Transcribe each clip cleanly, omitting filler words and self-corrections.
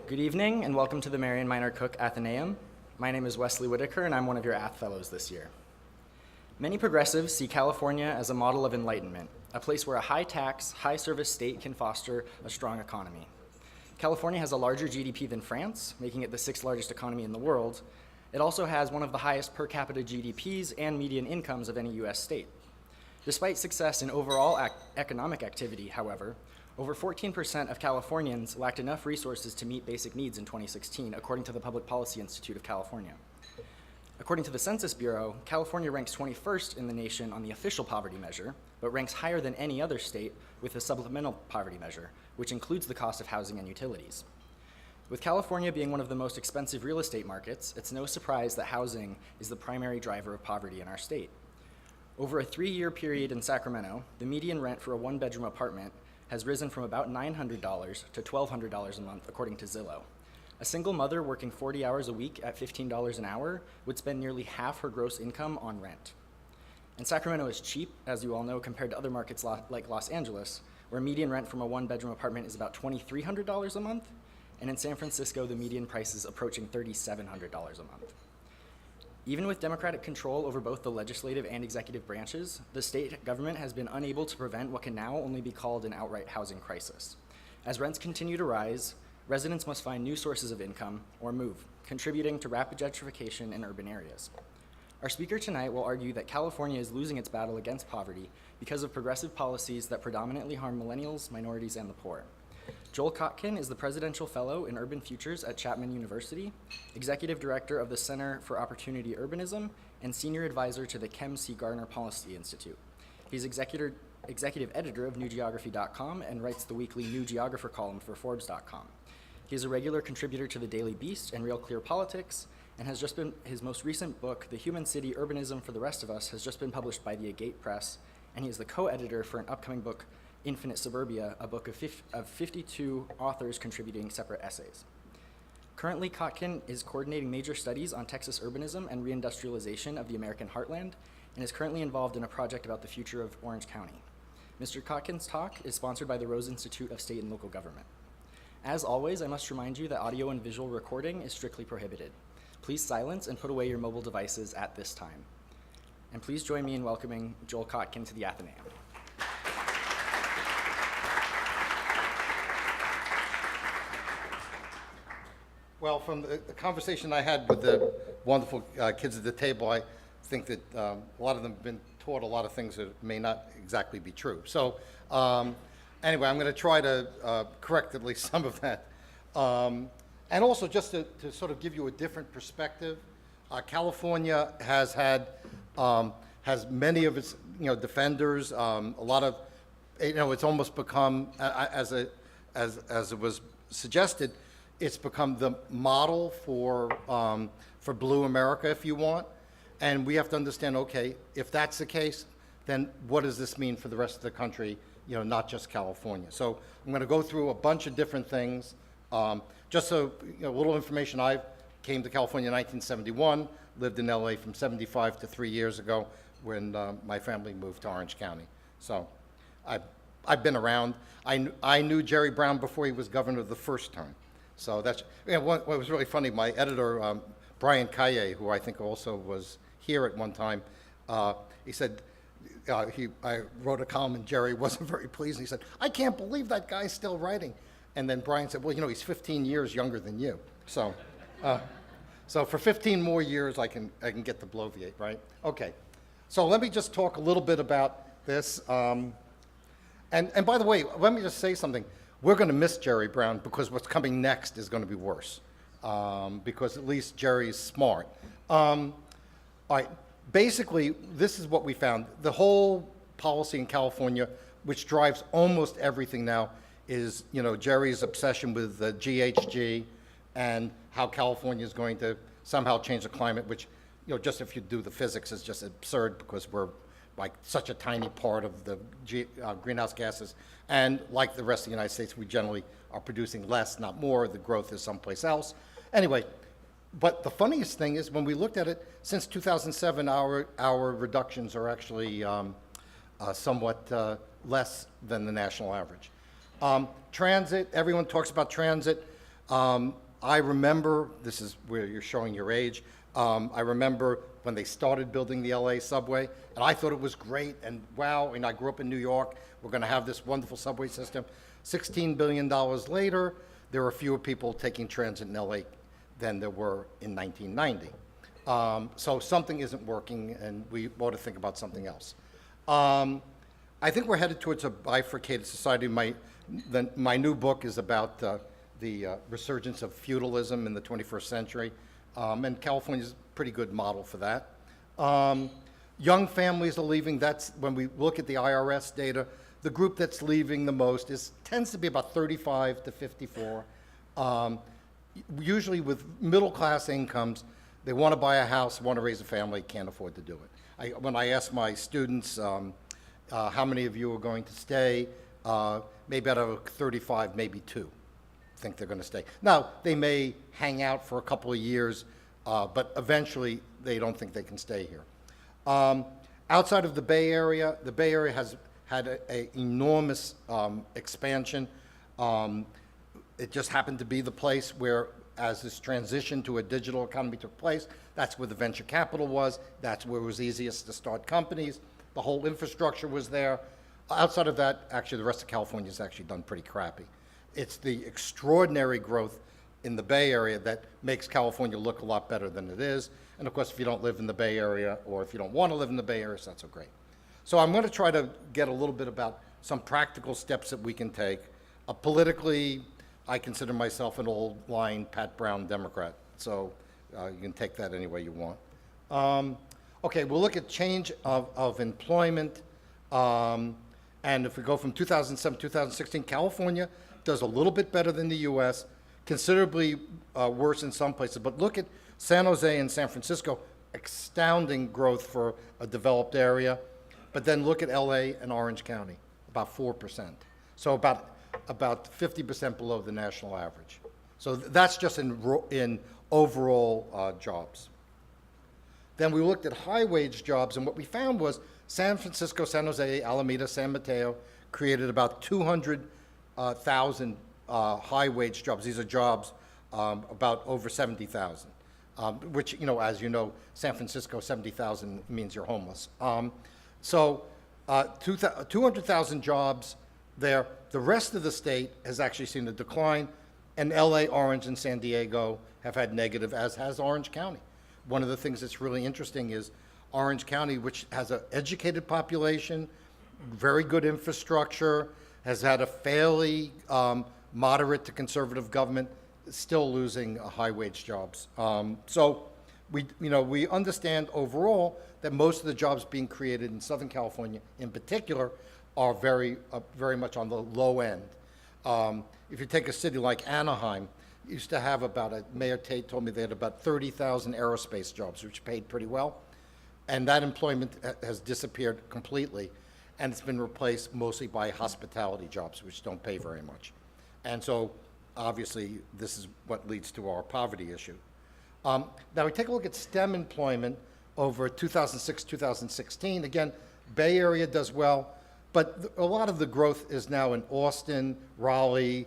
Good evening and welcome to the Marion Minor Cook Athenaeum. My name is Wesley Whitaker and I'm one of your Ath Fellows this year. Many progressives see California as a model of enlightenment, a place where a high-tax, high-service state can foster a strong economy. California has a larger GDP than France, making it the sixth largest economy in the world. It also has one of the highest per capita GDPs and median incomes of any US state. Despite success in overall economic activity, however, over 14% of Californians lacked enough resources to meet basic needs in 2016, according to the Public Policy Institute of California. According to the Census Bureau, California ranks 21st in the nation on the official poverty measure, but ranks higher than any other state with the supplemental poverty measure, which includes the cost of housing and utilities. With California being one of the most expensive real estate markets, it's no surprise that housing is the primary driver of poverty in our state. Over a 3-year period in Sacramento, the median rent for a one-bedroom apartment has risen from about $900 to $1,200 a month, according to Zillow. A single mother working 40 hours a week at $15 an hour would spend nearly half her gross income on rent. And Sacramento is cheap, as you all know, compared to other markets like Los Angeles, where median rent from a one-bedroom apartment is about $2,300 a month, and in San Francisco, the median price is approaching $3,700 a month. Even with Democratic control over both the legislative and executive branches, the state government has been unable to prevent what can now only be called an outright housing crisis. As rents continue to rise, residents must find new sources of income or move, contributing to rapid gentrification in urban areas. Our speaker tonight will argue that California is losing its battle against poverty because of progressive policies that predominantly harm millennials, minorities, and the poor. Joel Kotkin is the Presidential Fellow in Urban Futures at Chapman University, Executive Director of the Center for Opportunity Urbanism, and Senior Advisor to the Kem C. Gardner Policy Institute. He's Executive Editor of NewGeography.com and writes the weekly New Geographer column for Forbes.com. He's a regular contributor to the Daily Beast and Real Clear Politics, and his most recent book, The Human City, Urbanism for the Rest of Us, has just been published by the Agate Press, and he is the co-editor for an upcoming book, Infinite Suburbia, a book of 52 authors contributing separate essays. Currently, Kotkin is coordinating major studies on Texas urbanism and reindustrialization of the American heartland, and is currently involved in a project about the future of Orange County. Mr. Kotkin's talk is sponsored by the Rose Institute of State and Local Government. As always, I must remind you that audio and visual recording is strictly prohibited. Please silence and put away your mobile devices at this time. And please join me in welcoming Joel Kotkin to the Athenaeum. Well, from the conversation I had with the wonderful kids at the table, I think that a lot of them have been taught a lot of things that may not exactly be true. So anyway, I'm going to try to correct at least some of that. And also just to sort of give you a different perspective, California has had, has many of its defenders, a lot of, it's almost become, as it was suggested, it's become the model for Blue America, if you want. And we have to understand, okay, if that's the case, then what does this mean for the rest of the country, not just California? So I'm going to go through a bunch of different things. Just so, a little information, I came to California in 1971, lived in LA from 75 to 3 years ago when my family moved to Orange County. So I've been around. I knew Jerry Brown before he was governor the first time. So that's, what was really funny, my editor, Brian Kaye, who I think also was here at one time, he said, I wrote a column and Jerry wasn't very pleased. He said, I can't believe that guy's still writing. And then Brian said, well, he's 15 years younger than you. So so for 15 more years, I can get the bloviate, right? Okay. So let me just talk a little bit about this. And by the way, let me just say something. We're going to miss Jerry Brown because what's coming next is going to be worse, because at least Jerry is smart. All right, basically, this is what we found. The whole policy in California, which drives almost everything now, is Jerry's obsession with the GHG and how California is going to somehow change the climate, which, just if you do the physics, is just absurd because we're like such a tiny part of the greenhouse gases. And like the rest of the United States, we generally are producing less, not more. The growth is someplace else. Anyway, but the funniest thing is when we looked at it, since 2007, our reductions are actually somewhat less than the national average. Transit, everyone talks about transit. I remember, this is where you're showing your age, I remember when they started building the LA subway, and I thought it was great, and wow, and I grew up in New York, we're gonna have this wonderful subway system. $16 billion later, there are fewer people taking transit in LA than there were in 1990. So something isn't working, and we ought to think about something else. I think we're headed towards a bifurcated society. My new book is about the resurgence of feudalism in the 21st century, and California's a pretty good model for that. Young families are leaving. That's when we look at the IRS data, the group that's leaving the most tends to be about 35 to 54. Usually with middle-class incomes, they want to buy a house, want to raise a family, can't afford to do it. When I ask my students, how many of you are going to stay, maybe out of 35, maybe 2 think they're going to stay. Now, they may hang out for a couple of years, but eventually they don't think they can stay here. Outside of the Bay Area has had an enormous expansion. It just happened to be the place where, as this transition to a digital economy took place, that's where the venture capital was, that's where it was easiest to start companies, the whole infrastructure was there. Outside of that, actually, the rest of California has actually done pretty crappy. It's the extraordinary growth in the Bay Area that makes California look a lot better than it is. And of course, if you don't live in the Bay Area, or if you don't want to live in the Bay Area, it's not so great. So I'm going to try to get a little bit about some practical steps that we can take. Politically, I consider myself an old line Pat Brown Democrat, so you can take that any way you want. Okay, we'll look at change of employment. And if we go from 2007 to 2016, California does a little bit better than the US, considerably worse in some places. But look at San Jose and San Francisco, astounding growth for a developed area. But then look at LA and Orange County, about 4%. So about 50% below the national average. So that's just in overall jobs. Then we looked at high wage jobs, and what we found was San Francisco, San Jose, Alameda, San Mateo created about 200,000 high wage jobs. These are jobs about over 70,000, which, as you know, San Francisco, 70,000 means you're homeless. So 200,000 jobs there. The rest of the state has actually seen a decline, and LA, Orange, and San Diego have had negative, as has Orange County. One of the things that's really interesting is Orange County, which has an educated population, very good infrastructure, has had a fairly moderate to conservative government, is still losing high wage jobs. So we understand overall that most of the jobs being created in Southern California in particular are very much on the low end. If you take a city like Anaheim, used to have Mayor Tate told me they had about 30,000 aerospace jobs, which paid pretty well. And that employment has disappeared completely, and it's been replaced mostly by hospitality jobs, which don't pay very much. And so, obviously, this is what leads to our poverty issue. Now, we take a look at STEM employment over 2006, 2016. Again, Bay Area does well, but a lot of the growth is now in Austin, Raleigh,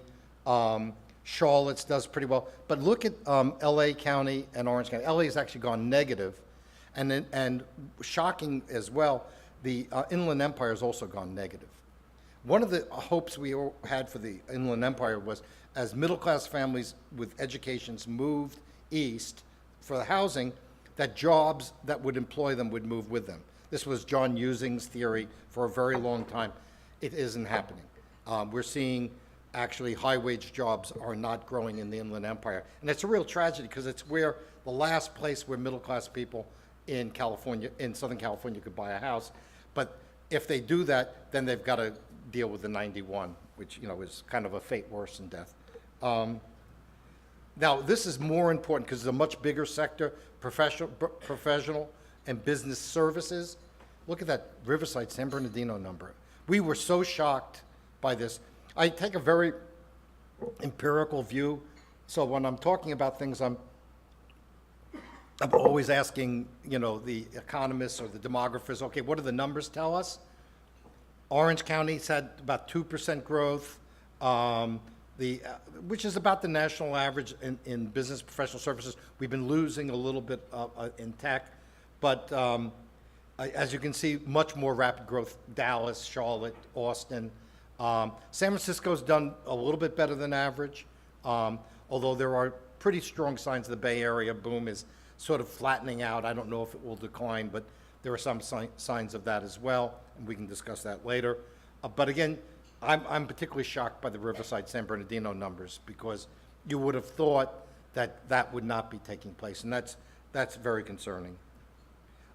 Charlotte's does pretty well. But look at LA County and Orange County. LA has actually gone negative. And shocking as well, the Inland Empire has also gone negative. One of the hopes we had for the Inland Empire was, as middle-class families with educations moved east for the housing, that jobs that would employ them would move with them. This was John Using's theory for a very long time. It isn't happening. We're seeing actually high-wage jobs are not growing in the Inland Empire. And it's a real tragedy because it's the last place where middle-class people in California, in Southern California, could buy a house. But if they do that, then they've got to deal with the 91, which is kind of a fate worse than death. Now, this is more important because it's a much bigger sector, professional and business services. Look at that Riverside San Bernardino number. We were so shocked by this. I take a very empirical view. So when I'm talking about things, I'm always asking, the economists or the demographers, okay, what do the numbers tell us? Orange County's had about 2% growth. which is about the national average in business professional services. We've been losing a little bit in tech, but as you can see, much more rapid growth, Dallas, Charlotte, Austin. San Francisco's done a little bit better than average, although there are pretty strong signs the Bay Area boom is sort of flattening out. I don't know if it will decline, but there are some signs of that as well, and we can discuss that later. But again, I'm particularly shocked by the Riverside San Bernardino numbers, because you would have thought that that would not be taking place, and that's very concerning.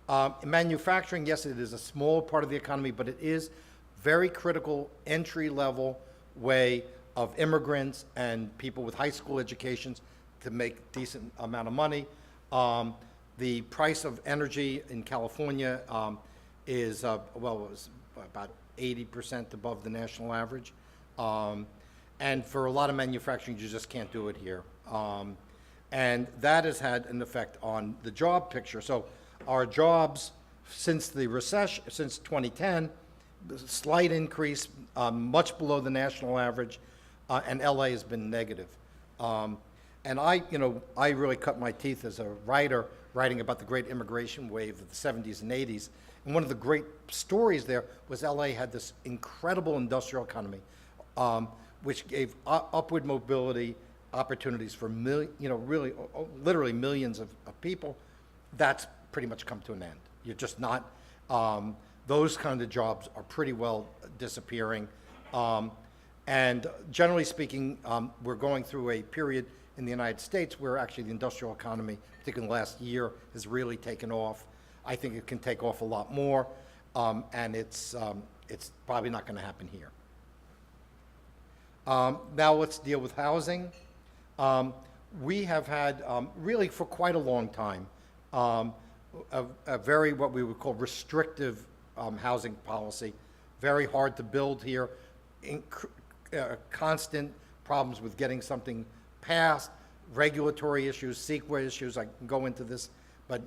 In manufacturing, yes, it is a small part of the economy, but it is very critical entry-level way of immigrants and people with high school educations to make decent amount of money. The price of energy in California is, well, it was about 80% above the national average. And for a lot of manufacturing, you just can't do it here. And that has had an effect on the job picture. So our jobs since the recession, since 2010, slight increase, much below the national average, and LA has been negative. And I really cut my teeth as a writer, writing about the great immigration wave of the 70s and 80s. And one of the great stories there was LA had this incredible industrial economy, which gave upward mobility opportunities for literally millions of people. That's pretty much come to an end. You're just not, those kind of jobs are pretty well disappearing. And generally speaking, we're going through a period in the United States where actually the industrial economy, particularly in the last year, has really taken off. I think it can take off a lot more, and it's probably not going to happen here. Now let's deal with housing. We have had, really for quite a long time, a very, what we would call restrictive housing policy. Very hard to build here. Constant problems with getting something passed, regulatory issues, CEQA issues. I can go into this, but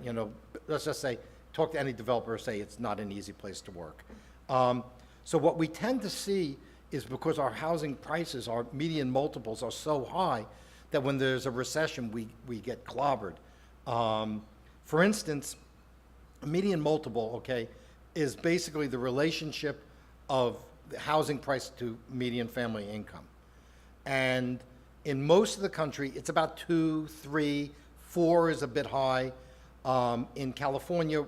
let's just say, talk to any developer, say it's not an easy place to work. So what we tend to see is, because our housing prices, our median multiples are so high, that when there's a recession, we get clobbered. For instance, a median multiple, okay, is basically the relationship of the housing price to median family income. And in most of the country, it's about 2, 3, 4 is a bit high. In California,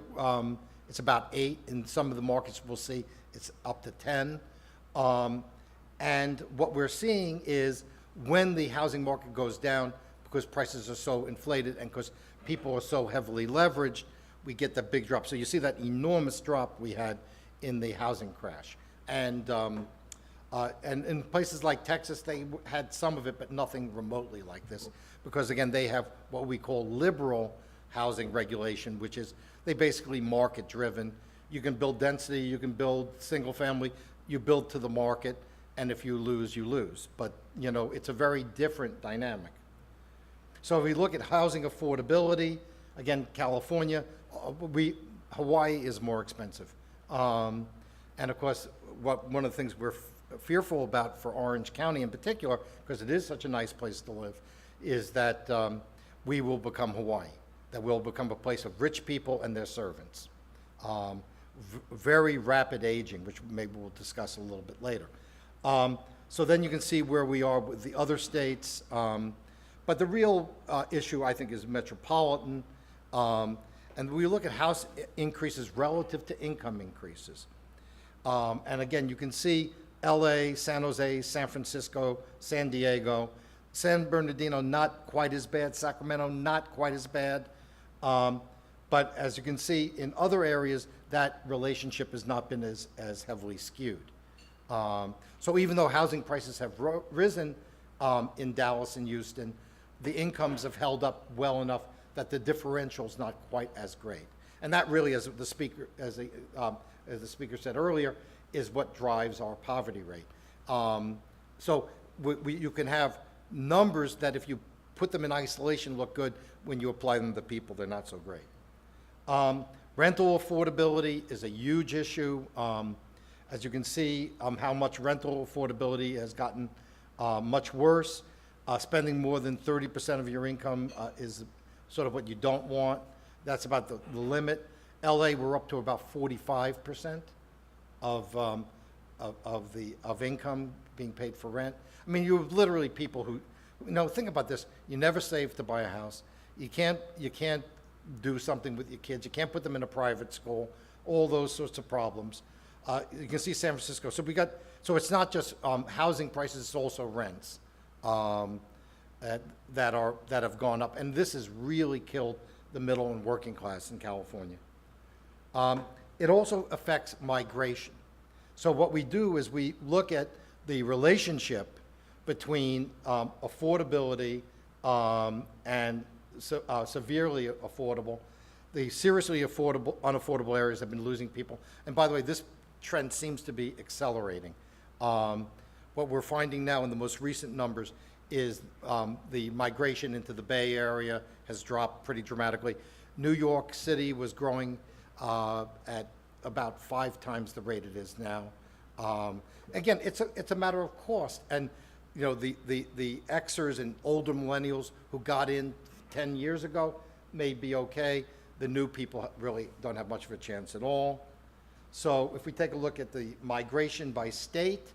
it's about 8. In some of the markets we'll see, it's up to 10. And what we're seeing is, when the housing market goes down, because prices are so inflated and because people are so heavily leveraged, we get the big drop. So you see that enormous drop we had in the housing crash. And in places like Texas, they had some of it, but nothing remotely like this, because again, they have what we call liberal housing regulation, which is they basically market driven. You can build density, you can build single family, you build to the market, and if you lose, you lose. But it's a very different dynamic. So if we look at housing affordability, again, California, Hawaii is more expensive. And of course, one of the things we're fearful about for Orange County in particular, because it is such a nice place to live, is that we will become Hawaii, that we'll become a place of rich people and their servants. Very rapid aging, which maybe we'll discuss a little bit later. So then you can see where we are with the other states. But the real issue, I think, is metropolitan. And we look at house increases relative to income increases. And again, you can see LA, San Jose, San Francisco, San Diego, San Bernardino, not quite as bad, Sacramento, not quite as bad. But as you can see, in other areas, that relationship has not been as heavily skewed. So even though housing prices have risen in Dallas and Houston, the incomes have held up well enough that the differential is not quite as great. And that really, as the speaker said earlier, is what drives our poverty rate. So you can have numbers that, if you put them in isolation, look good. When you apply them to people, they're not so great. Rental affordability is a huge issue. As you can see, how much rental affordability has gotten much worse. Spending more than 30% of your income is sort of what you don't want. That's about the limit. LA, we're up to about 45% of income being paid for rent. I mean, you have literally people who, think about this. You never save to buy a house. You can't do something with your kids. You can't put them in a private school. All those sorts of problems. You can see San Francisco. So it's not just housing prices; it's also rents that have gone up, and this has really killed the middle and working class in California. It also affects migration. So what we do is we look at the relationship between affordability and severely affordable. The seriously unaffordable areas have been losing people. And by the way, this trend seems to be accelerating. What we're finding now in the most recent numbers is the migration into the Bay Area has dropped pretty dramatically. New York City was growing at about 5 times the rate it is now. Again, it's a matter of cost, and the Xers and older millennials who got in 10 years ago may be okay. The new people really don't have much of a chance at all. So if we take a look at the migration by state,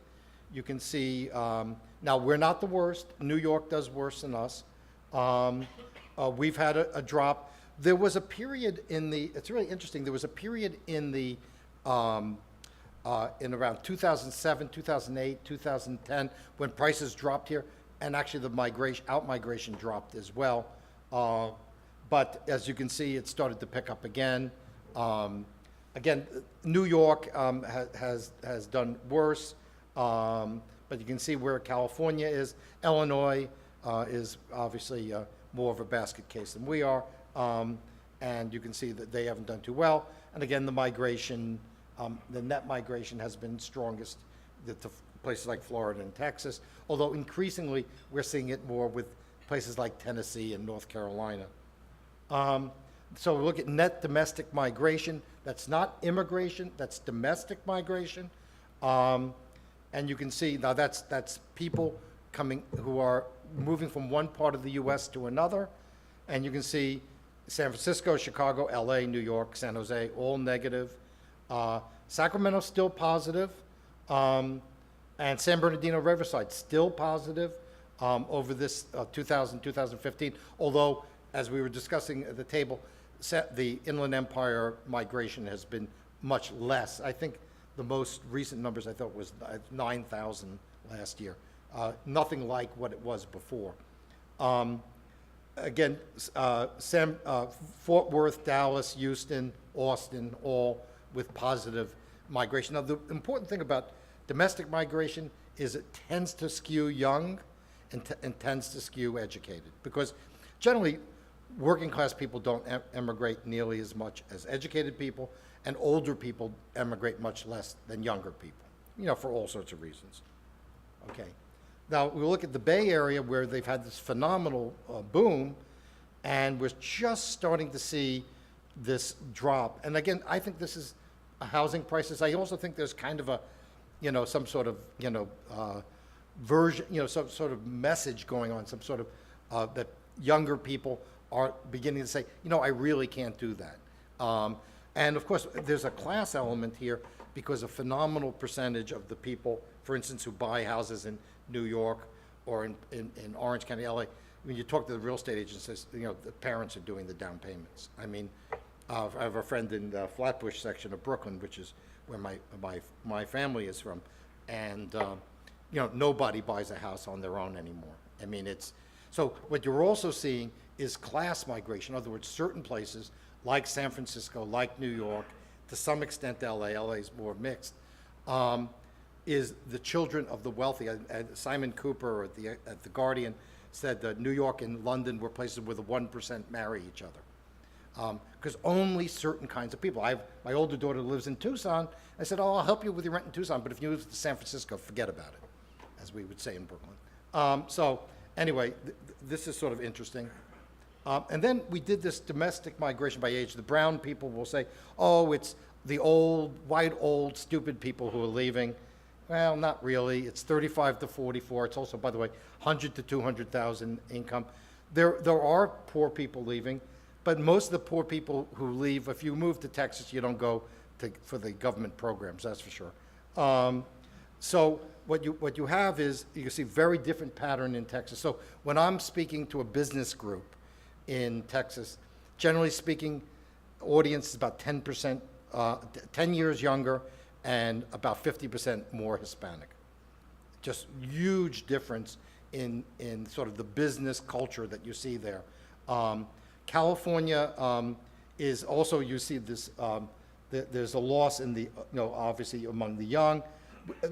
you can see, now we're not the worst. New York does worse than us. We've had a drop. There was a period it's really interesting, there was a period in around 2007, 2008, 2010, when prices dropped here, and actually the out-migration dropped as well. But as you can see, it started to pick up again. Again, New York has done worse, but you can see where California is. Illinois is obviously more of a basket case than we are, and you can see that they haven't done too well. And again, the migration, the net migration has been strongest to places like Florida and Texas, although increasingly we're seeing it more with places like Tennessee and North Carolina. So we look at net domestic migration. That's not immigration, that's domestic migration. And you can see now that's people who are moving from one part of the U.S. to another. And you can see San Francisco, Chicago, LA, New York, San Jose, all negative. Sacramento still positive. And San Bernardino, Riverside still positive over this 2015. Although, as we were discussing at the table, the Inland Empire migration has been much less. I think the most recent numbers I thought was 9,000 last year. Nothing like what it was before. Again, Fort Worth, Dallas, Houston, Austin, all with positive migration. Now, the important thing about domestic migration is it tends to skew young and tends to skew educated, because generally working class people don't emigrate nearly as much as educated people, and older people emigrate much less than younger people, for all sorts of reasons. Okay. Now, we look at the Bay Area, where they've had this phenomenal boom, and we're just starting to see this drop. And again, I think this is housing prices. I also think there's kind of a, some sort of, version, some sort of message going on, some sort of, that younger people are beginning to say, I really can't do that. And of course, there's a class element here, because a phenomenal percentage of the people, for instance, who buy houses in New York or in Orange County, LA, when you talk to the real estate agents, the parents are doing the down payments. I mean, I have a friend in the Flatbush section of Brooklyn, which is where my family is from, and nobody buys a house on their own anymore. I mean, so what you're also seeing is class migration. In other words, certain places like San Francisco, like New York, to some extent LA is more mixed, is the children of the wealthy. Simon Cooper at the Guardian said that New York and London were places where the 1% marry each other. Because only certain kinds of people. My older daughter lives in Tucson. I said, I'll help you with your rent in Tucson, but if you move to San Francisco, forget about it, as we would say in Brooklyn. So anyway, this is sort of interesting. And then we did this domestic migration by age. The brown people will say, it's the white, old, stupid people who are leaving. Well, not really. It's 35 to 44. It's also, by the way, 100 to 200,000 income. There are poor people leaving, but most of the poor people who leave, if you move to Texas, you don't go for the government programs, that's for sure. So what you have is, you can see very different pattern in Texas. So when I'm speaking to a business group in Texas, generally speaking, audience is about 10%, 10 years younger, and about 50% more Hispanic. Just huge difference in sort of the business culture that you see there. California is also, you see this, there's a loss in the, obviously among the young.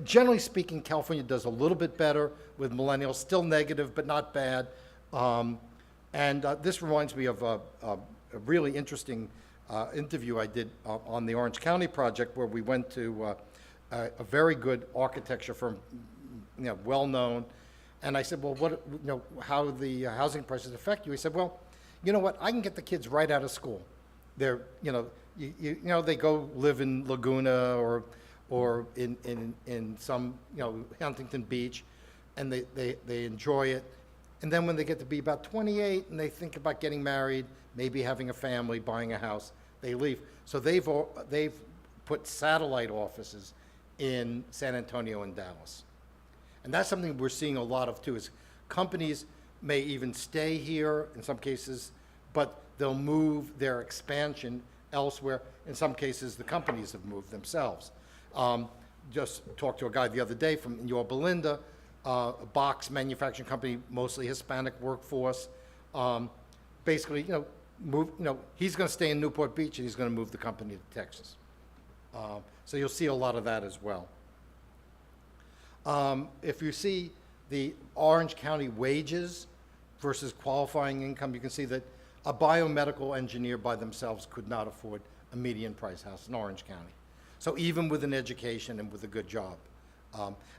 Generally speaking, California does a little bit better with millennials, still negative, but not bad. This reminds me of a really interesting interview I did on the Orange County project, where we went to a very good architecture firm, well-known. And I said, well, how the housing prices affect you? He said, well, you know what? I can get the kids right out of school. They're, they go live in Laguna or in some, Huntington Beach, and they enjoy it. And then when they get to be about 28 and they think about getting married, maybe having a family, buying a house, they leave. So they've put satellite offices in San Antonio and Dallas. And that's something we're seeing a lot of too, is companies may even stay here in some cases, but they'll move their expansion elsewhere. In some cases, the companies have moved themselves. Just talked to a guy the other day from Yorba Linda, a box manufacturing company, mostly Hispanic workforce. Basically, he's going to stay in Newport Beach and he's going to move the company to Texas. So you'll see a lot of that as well. If you see the Orange County wages versus qualifying income, you can see that a biomedical engineer by themselves could not afford a median price house in Orange County. So even with an education and with a good job.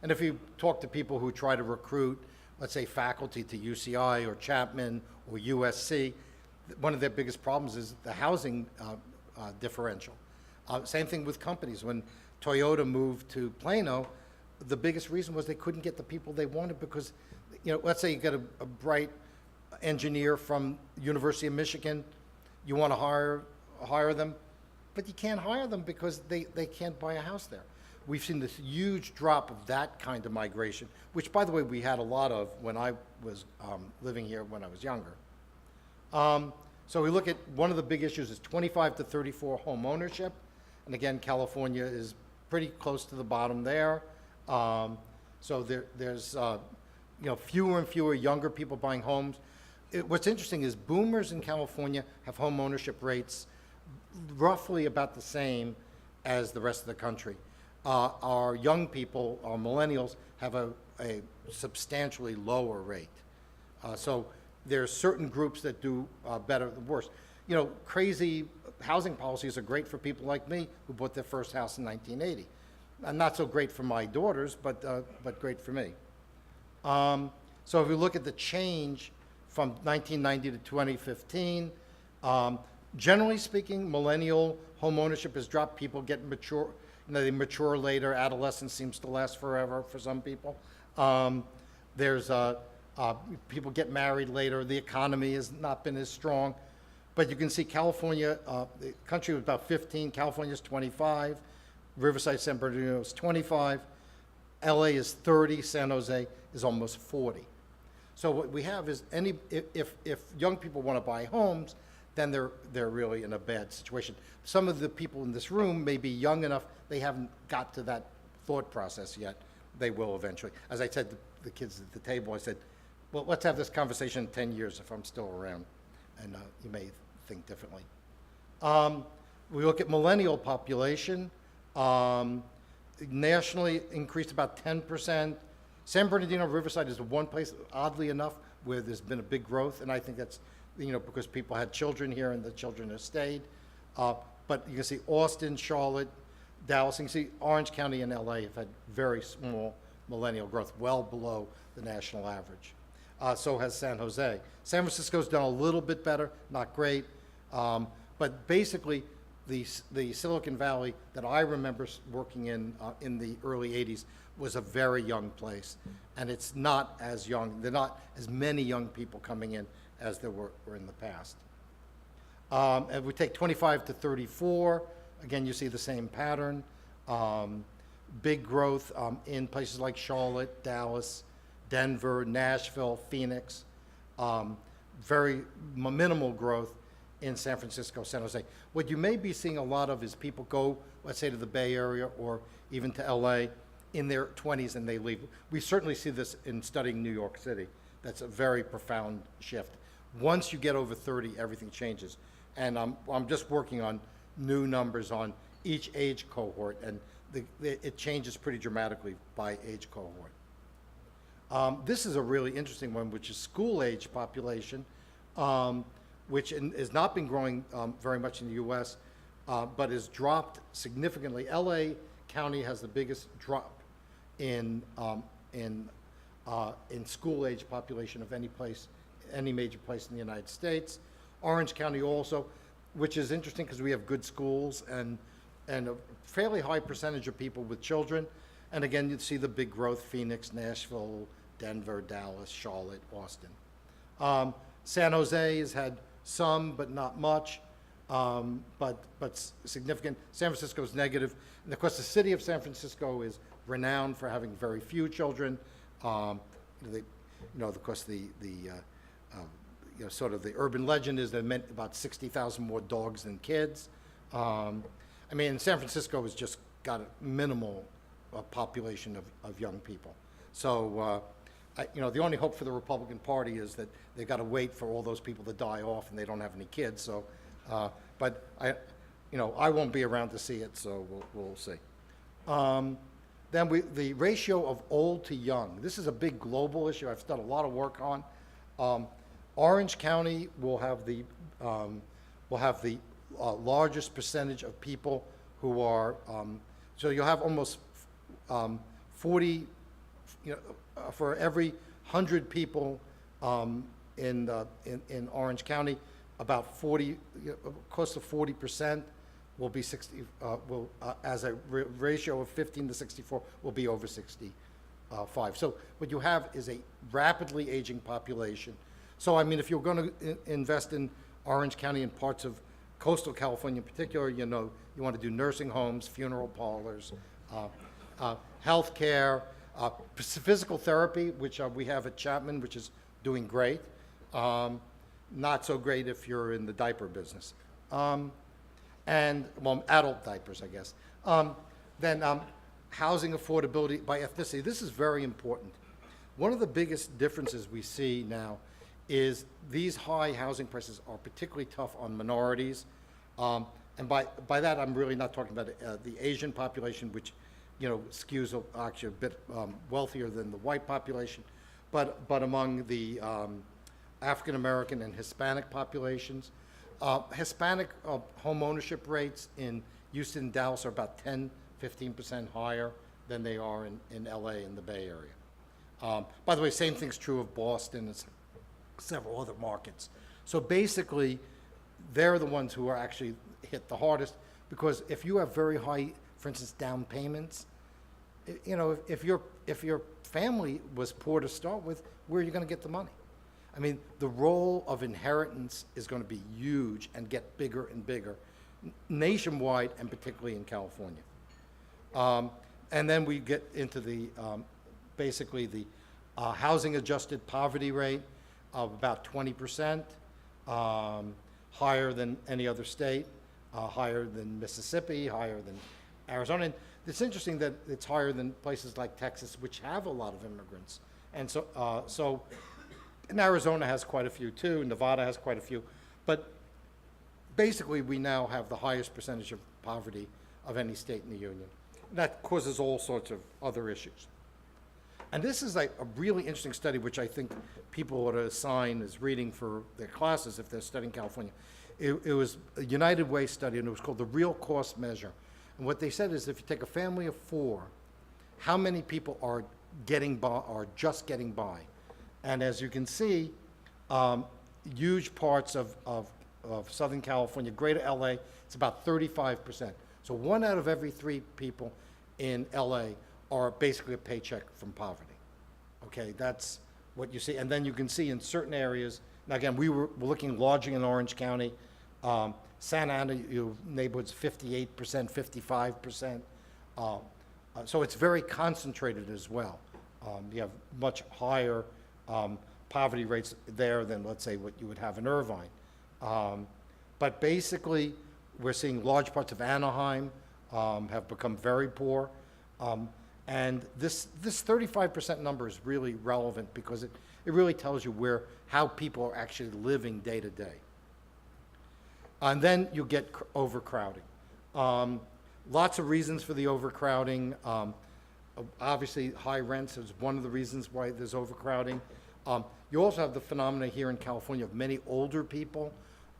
And if you talk to people who try to recruit, let's say faculty to UCI or Chapman or USC, one of their biggest problems is the housing differential. Same thing with companies. When Toyota moved to Plano, the biggest reason was they couldn't get the people they wanted because, let's say you get a bright engineer from University of Michigan, you want to hire them, but you can't hire them because they can't buy a house there. We've seen this huge drop of that kind of migration, which, by the way, we had a lot of when I was living here when I was younger. So we look at one of the big issues is 25 to 34 home ownership. And again, California is pretty close to the bottom there. So there's fewer and fewer younger people buying homes. What's interesting is boomers in California have home ownership rates roughly about the same as the rest of the country. Our young people, our millennials, have a substantially lower rate. So there are certain groups that do better than worse. Crazy housing policies are great for people like me who bought their first house in 1980. And not so great for my daughters, but great for me. So if we look at the change from 1990 to 2015, generally speaking, millennial home ownership has dropped. People get mature, they mature later. Adolescence seems to last forever for some people. People get married later. The economy has not been as strong. But you can see California, the country was about 15, California's 25, Riverside, San Bernardino is 25, LA is 30, San Jose is almost 40. So what we have is if young people want to buy homes, then they're really in a bad situation. Some of the people in this room may be young enough, they haven't got to that thought process yet. They will eventually. As I said to the kids at the table, I said, well, let's have this conversation in 10 years if I'm still around, and you may think differently. We look at millennial population. Nationally increased about 10%. San Bernardino, Riverside is the one place, oddly enough, where there's been a big growth, and I think that's because people had children here and the children have stayed. But you can see Austin, Charlotte, Dallas, you can see Orange County and LA have had very small millennial growth, well below the national average. So has San Jose. San Francisco's done a little bit better, not great. But basically, the Silicon Valley that I remember working in the early 80s was a very young place, and it's not as young. There are not as many young people coming in as there were in the past. And we take 25 to 34. Again, you see the same pattern. Big growth in places like Charlotte, Dallas, Denver, Nashville, Phoenix. Very minimal growth in San Francisco, San Jose. What you may be seeing a lot of is people go, let's say, to the Bay Area or even to LA in their 20s and they leave. We certainly see this in studying New York City. That's a very profound shift. Once you get over 30, everything changes. And I'm just working on new numbers on each age cohort, and it changes pretty dramatically by age cohort. This is a really interesting one, which is school-age population, which has not been growing very much in the U.S., but has dropped significantly. LA County has the biggest drop in school-age population of any place, any major place in the United States. Orange County also, which is interesting because we have good schools and a fairly high percentage of people with children. And again, you'd see the big growth: Phoenix, Nashville, Denver, Dallas, Charlotte, Austin. San Jose has had some, but not much, but significant. San Francisco is negative. And of course, the city of San Francisco is renowned for having very few children. Of course, sort of the urban legend is that meant about 60,000 more dogs than kids. San Francisco has just got a minimal population of young people. So, the only hope for the Republican Party is that they've got to wait for all those people to die off and they don't have any kids. So, but I won't be around to see it, so we'll see. Then the ratio of old to young. This is a big global issue I've done a lot of work on. Orange County will have the largest percentage of people who are, so you'll have almost 40, for every 100 people in Orange County, about 40, close to 40% will be 60, as a ratio of 15 to 64, will be over 65. So what you have is a rapidly aging population. So, if you're going to invest in Orange County and parts of coastal California in particular, you want to do nursing homes, funeral parlors, health care, physical therapy, which we have at Chapman, which is doing great. Not so great if you're in the diaper business. Adult diapers, I guess. Then housing affordability by ethnicity. This is very important. One of the biggest differences we see now is these high housing prices are particularly tough on minorities. And by that, I'm really not talking about the Asian population, which skews actually a bit wealthier than the white population, but among the African American and Hispanic populations. Hispanic home ownership rates in Houston and Dallas are about 10-15% higher than they are in LA and the Bay Area. By the way, same thing's true of Boston and several other markets. So basically, they're the ones who are actually hit the hardest, because if you have very high, for instance, down payments, if your family was poor to start with, where are you going to get the money? The role of inheritance is going to be huge and get bigger and bigger nationwide, and particularly in California. And then we get into the basically the housing adjusted poverty rate of about 20%, higher than any other state, higher than Mississippi, higher than Arizona. And it's interesting that it's higher than places like Texas, which have a lot of immigrants. And and Arizona has quite a few too, Nevada has quite a few. But basically, we now have the highest percentage of poverty of any state in the union. That causes all sorts of other issues. And this is like a really interesting study, which I think people ought to assign as reading for their classes if they're studying California. It was a United Way study, and it was called the Real Cost Measure. And what they said is, if you take a family of 4, how many people are just getting by? And as you can see, huge parts of of Southern California, greater LA, it's about 35%. So 1 out of every 3 people in LA are basically a paycheck from poverty. Okay, that's what you see. And then you can see in certain areas, now again, we're looking largely in Orange County. Santa Ana, neighborhoods 58%, 55%. So it's very concentrated as well. You have much higher poverty rates there than, let's say, what you would have in Irvine. But basically, we're seeing large parts of Anaheim have become very poor. And this 35% number is really relevant because it really tells you how people are actually living day to day. And then you get overcrowding. Lots of reasons for the overcrowding. Obviously, high rents is one of the reasons why there's overcrowding. You also have the phenomena here in California of many older people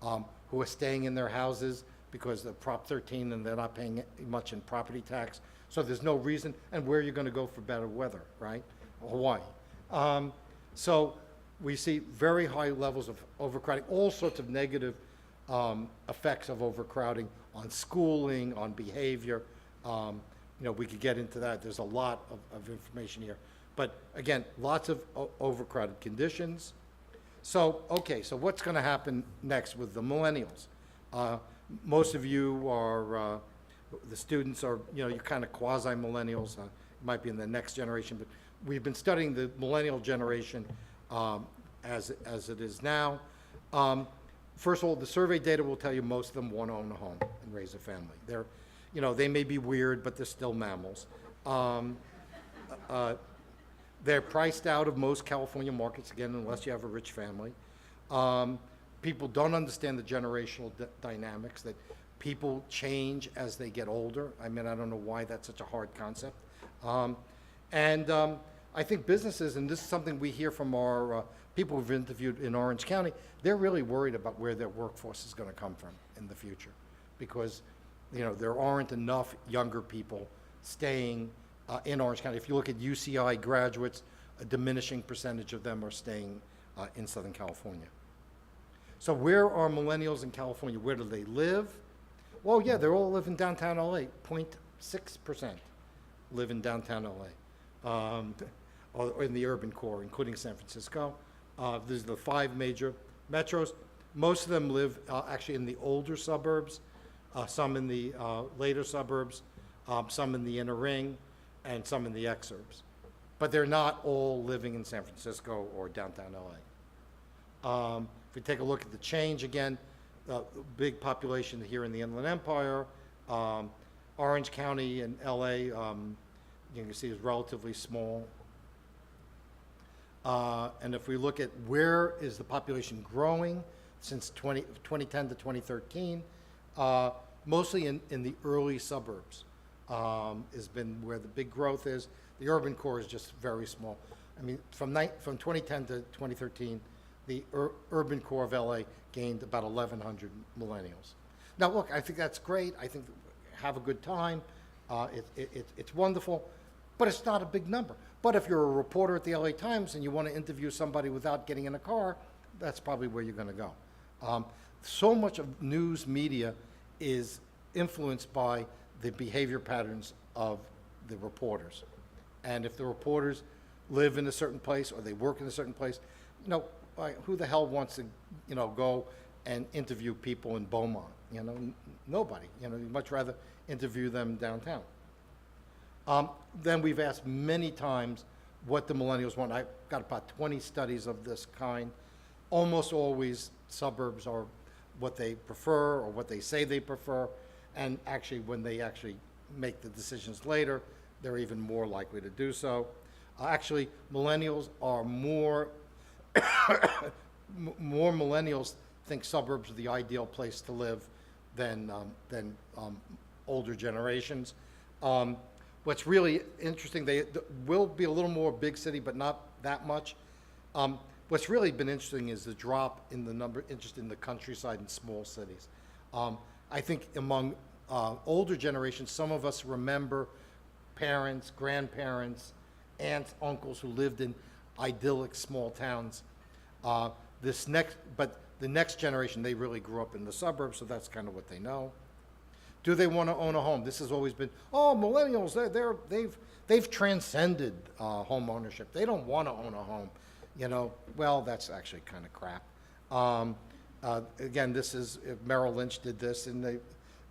who are staying in their houses because of Prop 13 and they're not paying much in property tax. So there's no reason, and where are you going to go for better weather, right? Hawaii. So we see very high levels of overcrowding, all sorts of negative effects of overcrowding on schooling, on behavior. We could get into that. There's a lot of information here. But again, lots of overcrowded conditions. So, okay, so what's going to happen next with the millennials? Most of you are, the students are, you're kind of quasi-millennials. Might be in the next generation, but we've been studying the millennial generation as it is now. First of all, the survey data will tell you most of them want to own a home and raise a family. They may be weird, but they're still mammals. They're priced out of most California markets, again, unless you have a rich family. People don't understand the generational dynamics, that people change as they get older. I mean, I don't know why that's such a hard concept. I think businesses, and this is something we hear from our people we've interviewed in Orange County, they're really worried about where their workforce is going to come from in the future, because there aren't enough younger people staying in Orange County. If you look at UCI graduates, a diminishing percentage of them are staying in Southern California. So where are millennials in California? Where do they live? Well, yeah, they all live in downtown LA. 0.6% live in downtown LA, or in the urban core, including San Francisco. These are the 5 major metros. Most of them live actually in the older suburbs, some in the later suburbs, some in the inner ring, and some in the exurbs. But they're not all living in San Francisco or downtown LA. If we take a look at the change again, big population here in the Inland Empire, Orange County and LA, you can see is relatively small. And if we look at where is the population growing since 2010 to 2013, mostly in the early suburbs has been where the big growth is. The urban core is just very small. I mean, from 2010 to 2013, the urban core of LA gained about 1,100 millennials. Now, look, I think that's great. I think have a good time. It's wonderful, but it's not a big number. But if you're a reporter at the LA Times and you want to interview somebody without getting in a car, that's probably where you're going to go. So much of news media is influenced by the behavior patterns of the reporters. And if the reporters live in a certain place or they work in a certain place, who the hell wants to, go and interview people in Beaumont? Nobody. You'd much rather interview them downtown. Then we've asked many times what the millennials want. I've got about 20 studies of this kind. Almost always suburbs are what they prefer or what they say they prefer. And actually, when they actually make the decisions later, they're even more likely to do so. Actually, millennials are more millennials think suburbs are the ideal place to live than older generations. What's really interesting, they will be a little more big city, but not that much. What's really been interesting is the drop in the number interest in the countryside and small cities. I think among older generations, some of us remember parents, grandparents, aunts, uncles who lived in idyllic small towns. but the next generation, they really grew up in the suburbs, so that's kind of what they know. Do they want to own a home? This has always been, oh, millennials, they've transcended home ownership. They don't want to own a home. Well, that's actually kind of crap. Again, Merrill Lynch did this, and they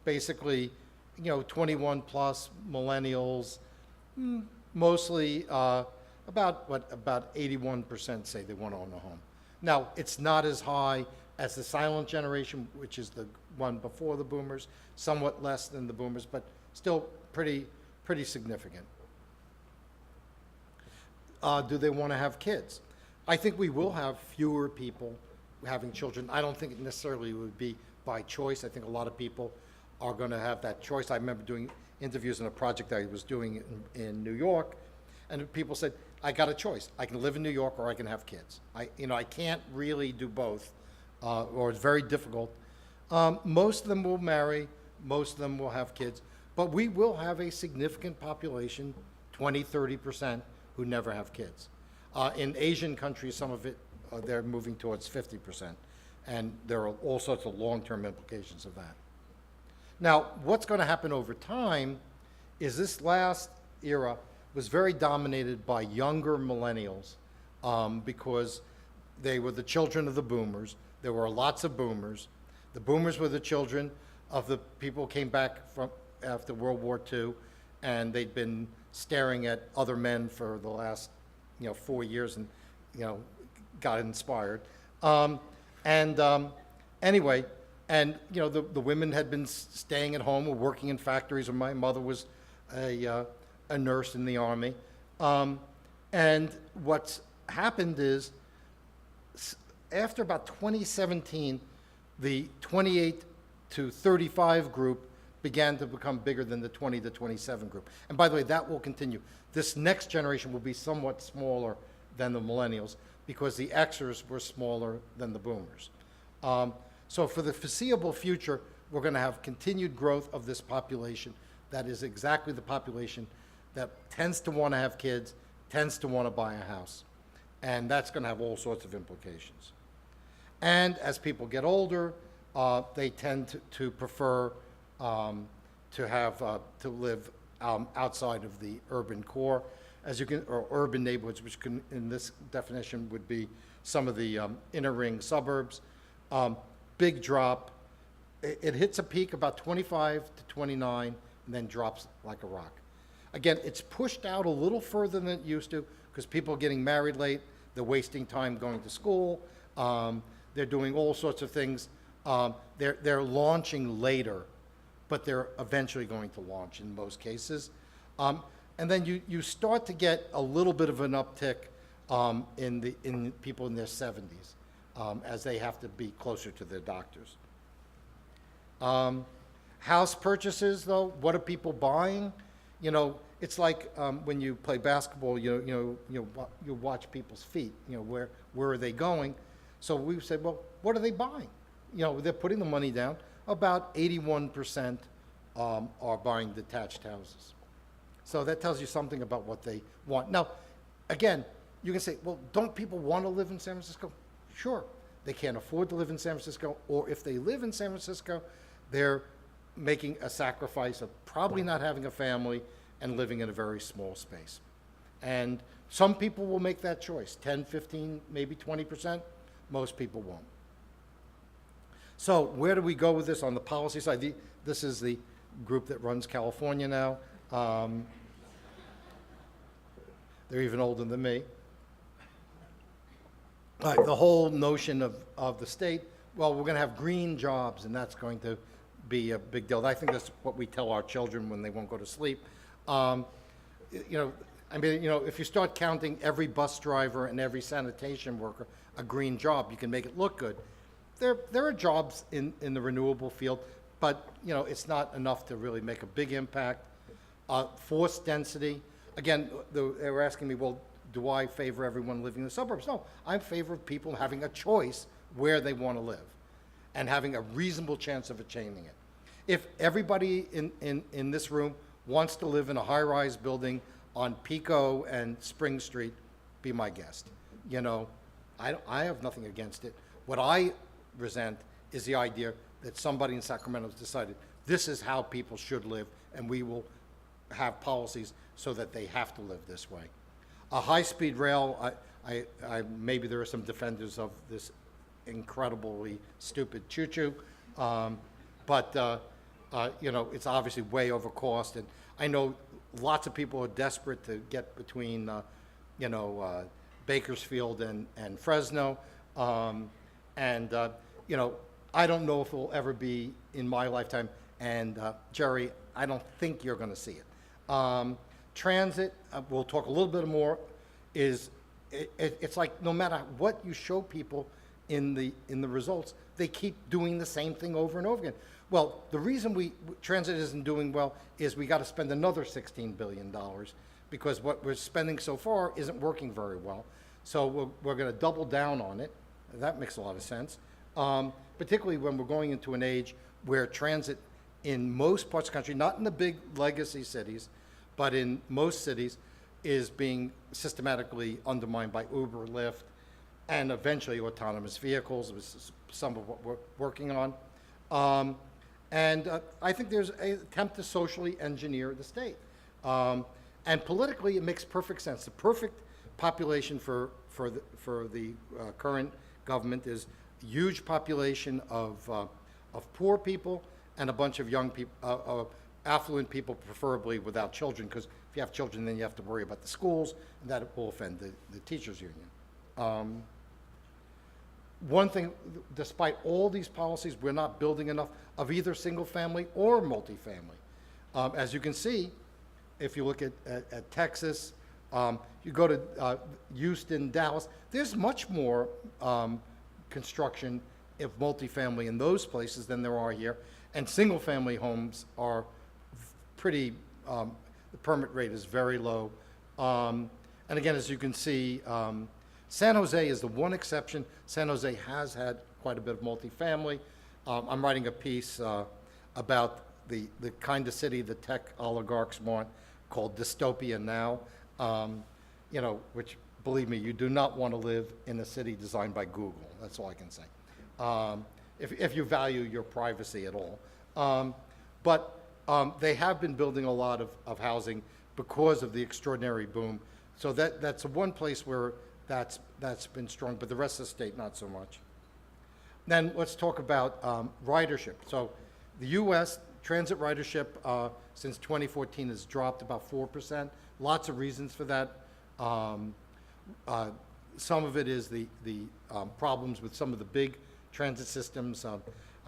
basically, 21 plus millennials, mostly about 81% say they want to own a home. Now, it's not as high as the silent generation, which is the one before the boomers, somewhat less than the boomers, but still pretty significant. Do they want to have kids? I think we will have fewer people having children. I don't think it necessarily would be by choice. I think a lot of people are going to have that choice. I remember doing interviews in a project I was doing in New York, and people said, I got a choice. I can live in New York or I can have kids. I can't really do both, or it's very difficult. Most of them will marry, most of them will have kids, but we will have a significant population, 20, 30%, who never have kids. In Asian countries, some of it, they're moving towards 50%, and there are all sorts of long-term implications of that. Now, what's going to happen over time is this last era was very dominated by younger millennials because they were the children of the boomers. There were lots of boomers. The boomers were the children of the people who came back from after World War II, and they'd been staring at other men for the last 4 years and got inspired. Anyway, the women had been staying at home or working in factories, or my mother was a nurse in the Army. And what's happened is, after about 2017, the 28 to 35 group began to become bigger than the 20 to 27 group. And by the way, that will continue. This next generation will be somewhat smaller than the millennials because the Xers were smaller than the boomers. So for the foreseeable future, we're going to have continued growth of this population. That is exactly the population that tends to want to have kids, tends to want to buy a house. And that's going to have all sorts of implications. And as people get older, they tend to prefer to live outside of the urban core, or urban neighborhoods, which can, in this definition, would be some of the inner ring suburbs. Big drop. It hits a peak about 25 to 29, and then drops like a rock. Again, it's pushed out a little further than it used to because people are getting married late, they're wasting time going to school, they're doing all sorts of things. They're launching later, but they're eventually going to launch in most cases. And then you start to get a little bit of an uptick in people in their 70s as they have to be closer to their doctors. House purchases, though, what are people buying? It's like when you play basketball, you watch people's feet. Where are they going? So we said, well, what are they buying? They're putting the money down. About 81% are buying detached houses. So that tells you something about what they want. Now, again, you can say, well, don't people want to live in San Francisco? Sure. They can't afford to live in San Francisco, or if they live in San Francisco, they're making a sacrifice of probably not having a family and living in a very small space. And some people will make that choice, 10, 15, maybe 20%. Most people won't. So where do we go with this on the policy side? This is the group that runs California now. They're even older than me. The whole notion of the state, well, we're going to have green jobs, and that's going to be a big deal. I think that's what we tell our children when they won't go to sleep. If you start counting every bus driver and every sanitation worker a green job, you can make it look good. There are jobs in the renewable field, but it's not enough to really make a big impact. Forced density. Again, they were asking me, well, do I favor everyone living in the suburbs? No, I'm in favor of people having a choice where they want to live and having a reasonable chance of attaining it. If everybody in this room wants to live in a high-rise building on Pico and Spring Street, be my guest. I have nothing against it. What I resent is the idea that somebody in Sacramento has decided this is how people should live, and we will have policies so that they have to live this way. A high-speed rail, maybe there are some defenders of this incredibly stupid choo-choo, but it's obviously way over cost, and I know lots of people are desperate to get between, Bakersfield and Fresno, I don't know if it will ever be in my lifetime, and Jerry, I don't think you're going to see it. Transit, we'll talk a little bit more, it's like no matter what you show people in the results, they keep doing the same thing over and over again. Well, the reason transit isn't doing well is we got to spend another $16 billion because what we're spending so far isn't working very well. So we're going to double down on it. That makes a lot of sense, particularly when we're going into an age where transit in most parts of the country, not in the big legacy cities, but in most cities, is being systematically undermined by Uber, Lyft, and eventually autonomous vehicles, which is some of what we're working on. I think there's an attempt to socially engineer the state. And politically, it makes perfect sense. The perfect population for the current government is a huge population of poor people and a bunch of young people, affluent people, preferably without children, because if you have children, then you have to worry about the schools, and that will offend the teachers' union. One thing, despite all these policies, we're not building enough of either single family or multifamily. As you can see, if you look at Texas, you go to Houston, Dallas, there's much more construction of multifamily in those places than there are here. And single family homes are pretty, the permit rate is very low. And again, as you can see, San Jose is the one exception. San Jose has had quite a bit of multifamily. I'm writing a piece about the kind of city the tech oligarchs want, called Dystopia Now, which, believe me, you do not want to live in a city designed by Google. That's all I can say, if you value your privacy at all. But they have been building a lot of housing because of the extraordinary boom. So that's one place where that's been strong, but the rest of the state, not so much. Then let's talk about ridership. So the U.S. transit ridership since 2014 has dropped about 4%. Lots of reasons for that. Some of it is the problems with some of the big transit systems.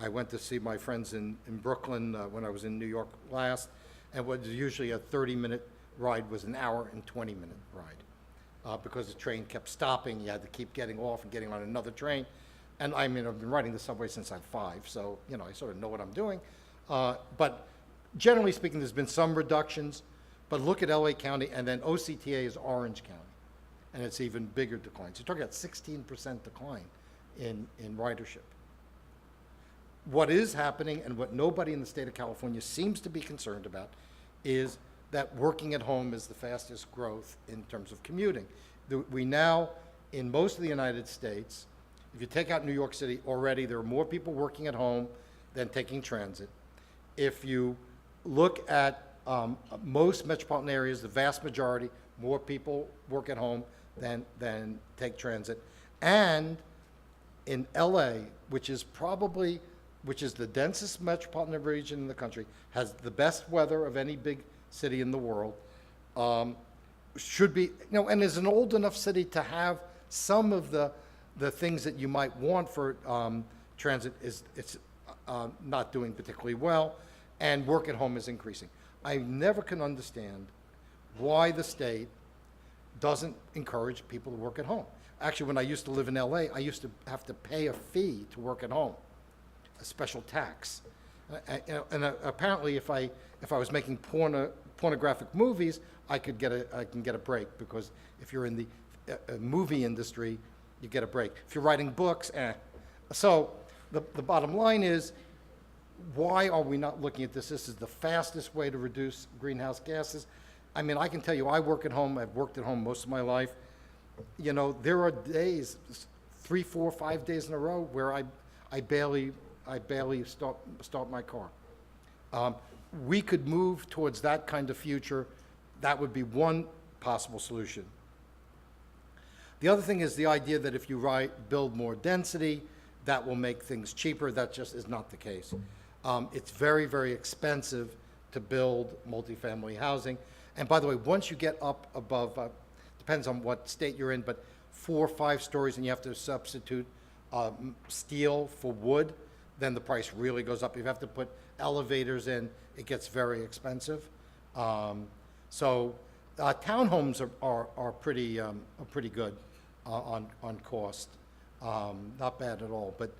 I went to see my friends in Brooklyn when I was in New York last, and what was usually a 30-minute ride was an hour and 20-minute ride. Because the train kept stopping, you had to keep getting off and getting on another train. And I mean, I've been riding the subway since I'm 5, so I sort of know what I'm doing. But generally speaking, there's been some reductions. But look at LA County, and then OCTA is Orange County, and it's even bigger declines. You're talking about 16% decline in ridership. What is happening, and what nobody in the state of California seems to be concerned about, is that working at home is the fastest growth in terms of commuting. We now, in most of the United States, if you take out New York City already, there are more people working at home than taking transit. If you look at most metropolitan areas, the vast majority, more people work at home than take transit. And in LA, which is the densest metropolitan region in the country, has the best weather of any big city in the world, should be, and is an old enough city to have some of the things that you might want for transit. It's not doing particularly well, and work at home is increasing. I never can understand why the state doesn't encourage people to work at home. Actually, when I used to live in LA, I used to have to pay a fee to work at home, a special tax. And apparently, if I was making pornographic movies, I can get a break, because if you're in the movie industry, you get a break. If you're writing books, So the bottom line is, why are we not looking at this? This is the fastest way to reduce greenhouse gases. I mean, I can tell you, I work at home. I've worked at home most of my life. There are days, 3, 4, 5 days in a row where I barely start my car. We could move towards that kind of future. That would be one possible solution. The other thing is the idea that if you build more density, that will make things cheaper. That just is not the case. It's very, very expensive to build multifamily housing. And by the way, once you get up above, depends on what state you're in, but 4 or 5 stories and you have to substitute steel for wood, then the price really goes up. If you have to put elevators in, it gets very expensive. So townhomes are pretty good on cost. Not bad at all, but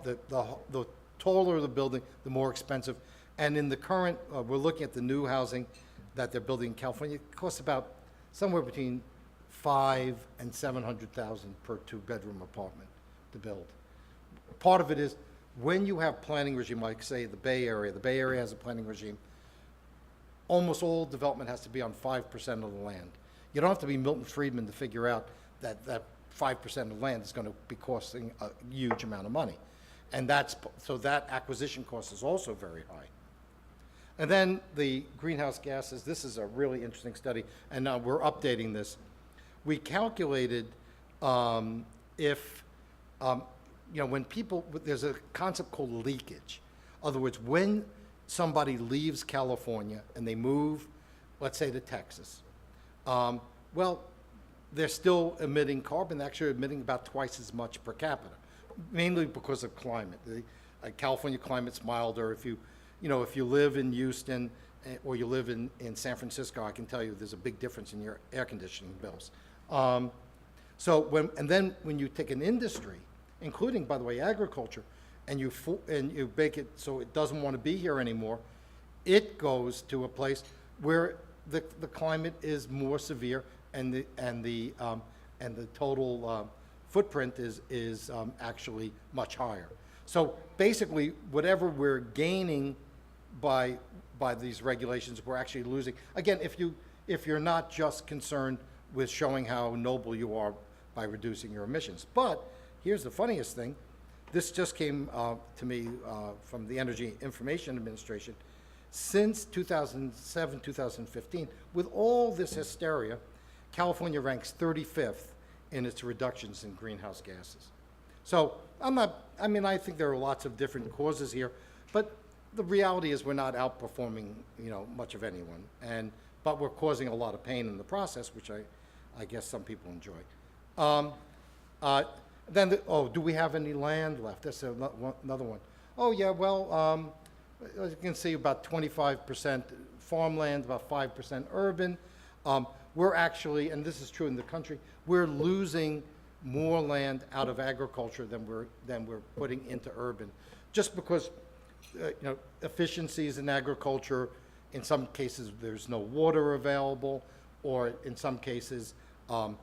the taller the building, the more expensive. And in the current, we're looking at the new housing that they're building in California. It costs about somewhere between $500,000 and $700,000 per 2-bedroom apartment to build. Part of it is when you have planning regime, like say the Bay Area has a planning regime. Almost all development has to be on 5% of the land. You don't have to be Milton Friedman to figure out that 5% of land is going to be costing a huge amount of money. And so that acquisition cost is also very high. And then the greenhouse gases, this is a really interesting study, and now we're updating this. We calculated when people, there's a concept called leakage. In other words, when somebody leaves California and they move, let's say to Texas, they're still emitting carbon, actually emitting about twice as much per capita, mainly because of climate. The California climate's milder. If you live in Houston or you live in San Francisco, I can tell you there's a big difference in your air conditioning bills. Then when you take an industry, including, by the way, agriculture, and you make it so it doesn't want to be here anymore, it goes to a place where the climate is more severe and the total footprint is actually much higher. So basically, whatever we're gaining by these regulations, we're actually losing. Again, if you're not just concerned with showing how noble you are by reducing your emissions. But here's the funniest thing. This just came to me from the Energy Information Administration. Since 2007, 2015, with all this hysteria, California ranks 35th in its reductions in greenhouse gases. So I think there are lots of different causes here, but the reality is we're not outperforming, much of anyone, but we're causing a lot of pain in the process, which I guess some people enjoy. Do we have any land left? That's another one. Oh yeah, well, as you can see, about 25% farmland, about 5% urban. We're actually, and this is true in the country, we're losing more land out of agriculture than we're putting into urban, just because efficiencies in agriculture. In some cases, there's no water available, or in some cases, the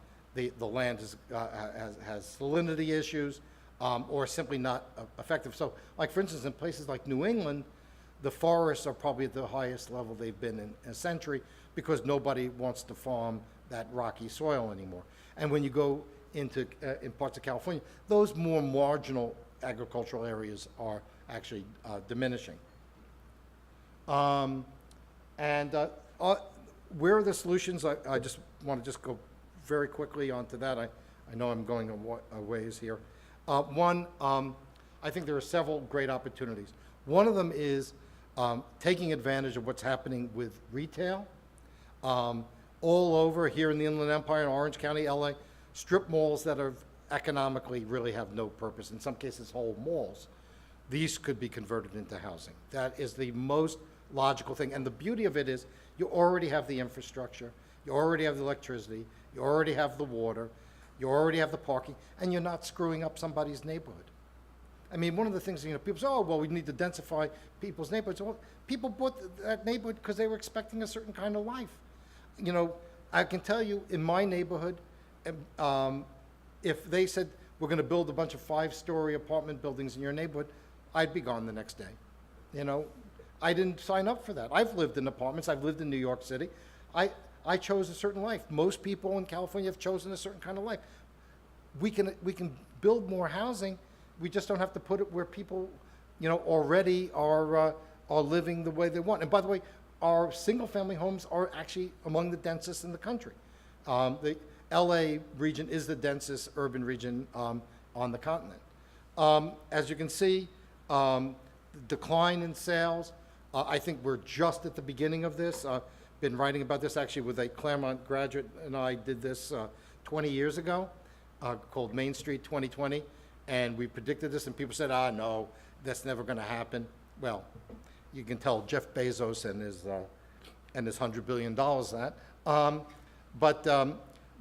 land has salinity issues, or simply not effective. So, like for instance, in places like New England, the forests are probably at the highest level they've been in a century because nobody wants to farm that rocky soil anymore. And when you go into in parts of California, those more marginal agricultural areas are actually diminishing. Where are the solutions? I just want to go very quickly onto that. I know I'm going a ways here. One, I think there are several great opportunities. One of them is taking advantage of what's happening with retail. All over here in the Inland Empire, in Orange County, LA, strip malls that are economically really have no purpose, in some cases whole malls. These could be converted into housing. That is the most logical thing. And the beauty of it is you already have the infrastructure, you already have the electricity, you already have the water, you already have the parking, and you're not screwing up somebody's neighborhood. I mean, one of the things, people say, oh, well, we need to densify people's neighborhoods. Well, people bought that neighborhood because they were expecting a certain kind of life. I can tell you, in my neighborhood, if they said, we're going to build a bunch of 5-story apartment buildings in your neighborhood, I'd be gone the next day. I didn't sign up for that. I've lived in apartments. I've lived in New York City. I chose a certain life. Most people in California have chosen a certain kind of life. We can build more housing. We just don't have to put it where people, already are living the way they want. And by the way, our single-family homes are actually among the densest in the country. The LA region is the densest urban region on the continent. As you can see, the decline in sales, I think we're just at the beginning of this. Been writing about this actually with a Claremont graduate, and I did this 20 years ago, called Main Street 2020, and we predicted this, and people said, no, that's never going to happen. Well, you can tell Jeff Bezos and his $100 billion that.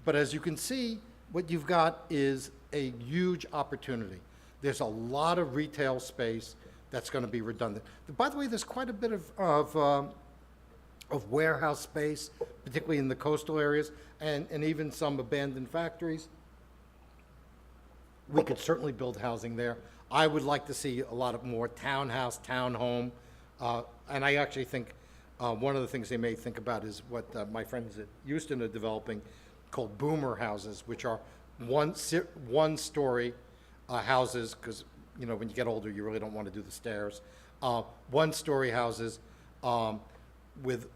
But as you can see, what you've got is a huge opportunity. There's a lot of retail space that's going to be redundant. By the way, there's quite a bit of warehouse space, particularly in the coastal areas, and even some abandoned factories. We could certainly build housing there. I would like to see a lot of more townhouse, townhome, and I actually think one of the things they may think about is what my friends at Houston are developing, called boomer houses, which are one-story houses, because when you get older, you really don't want to do the stairs. One-story houses with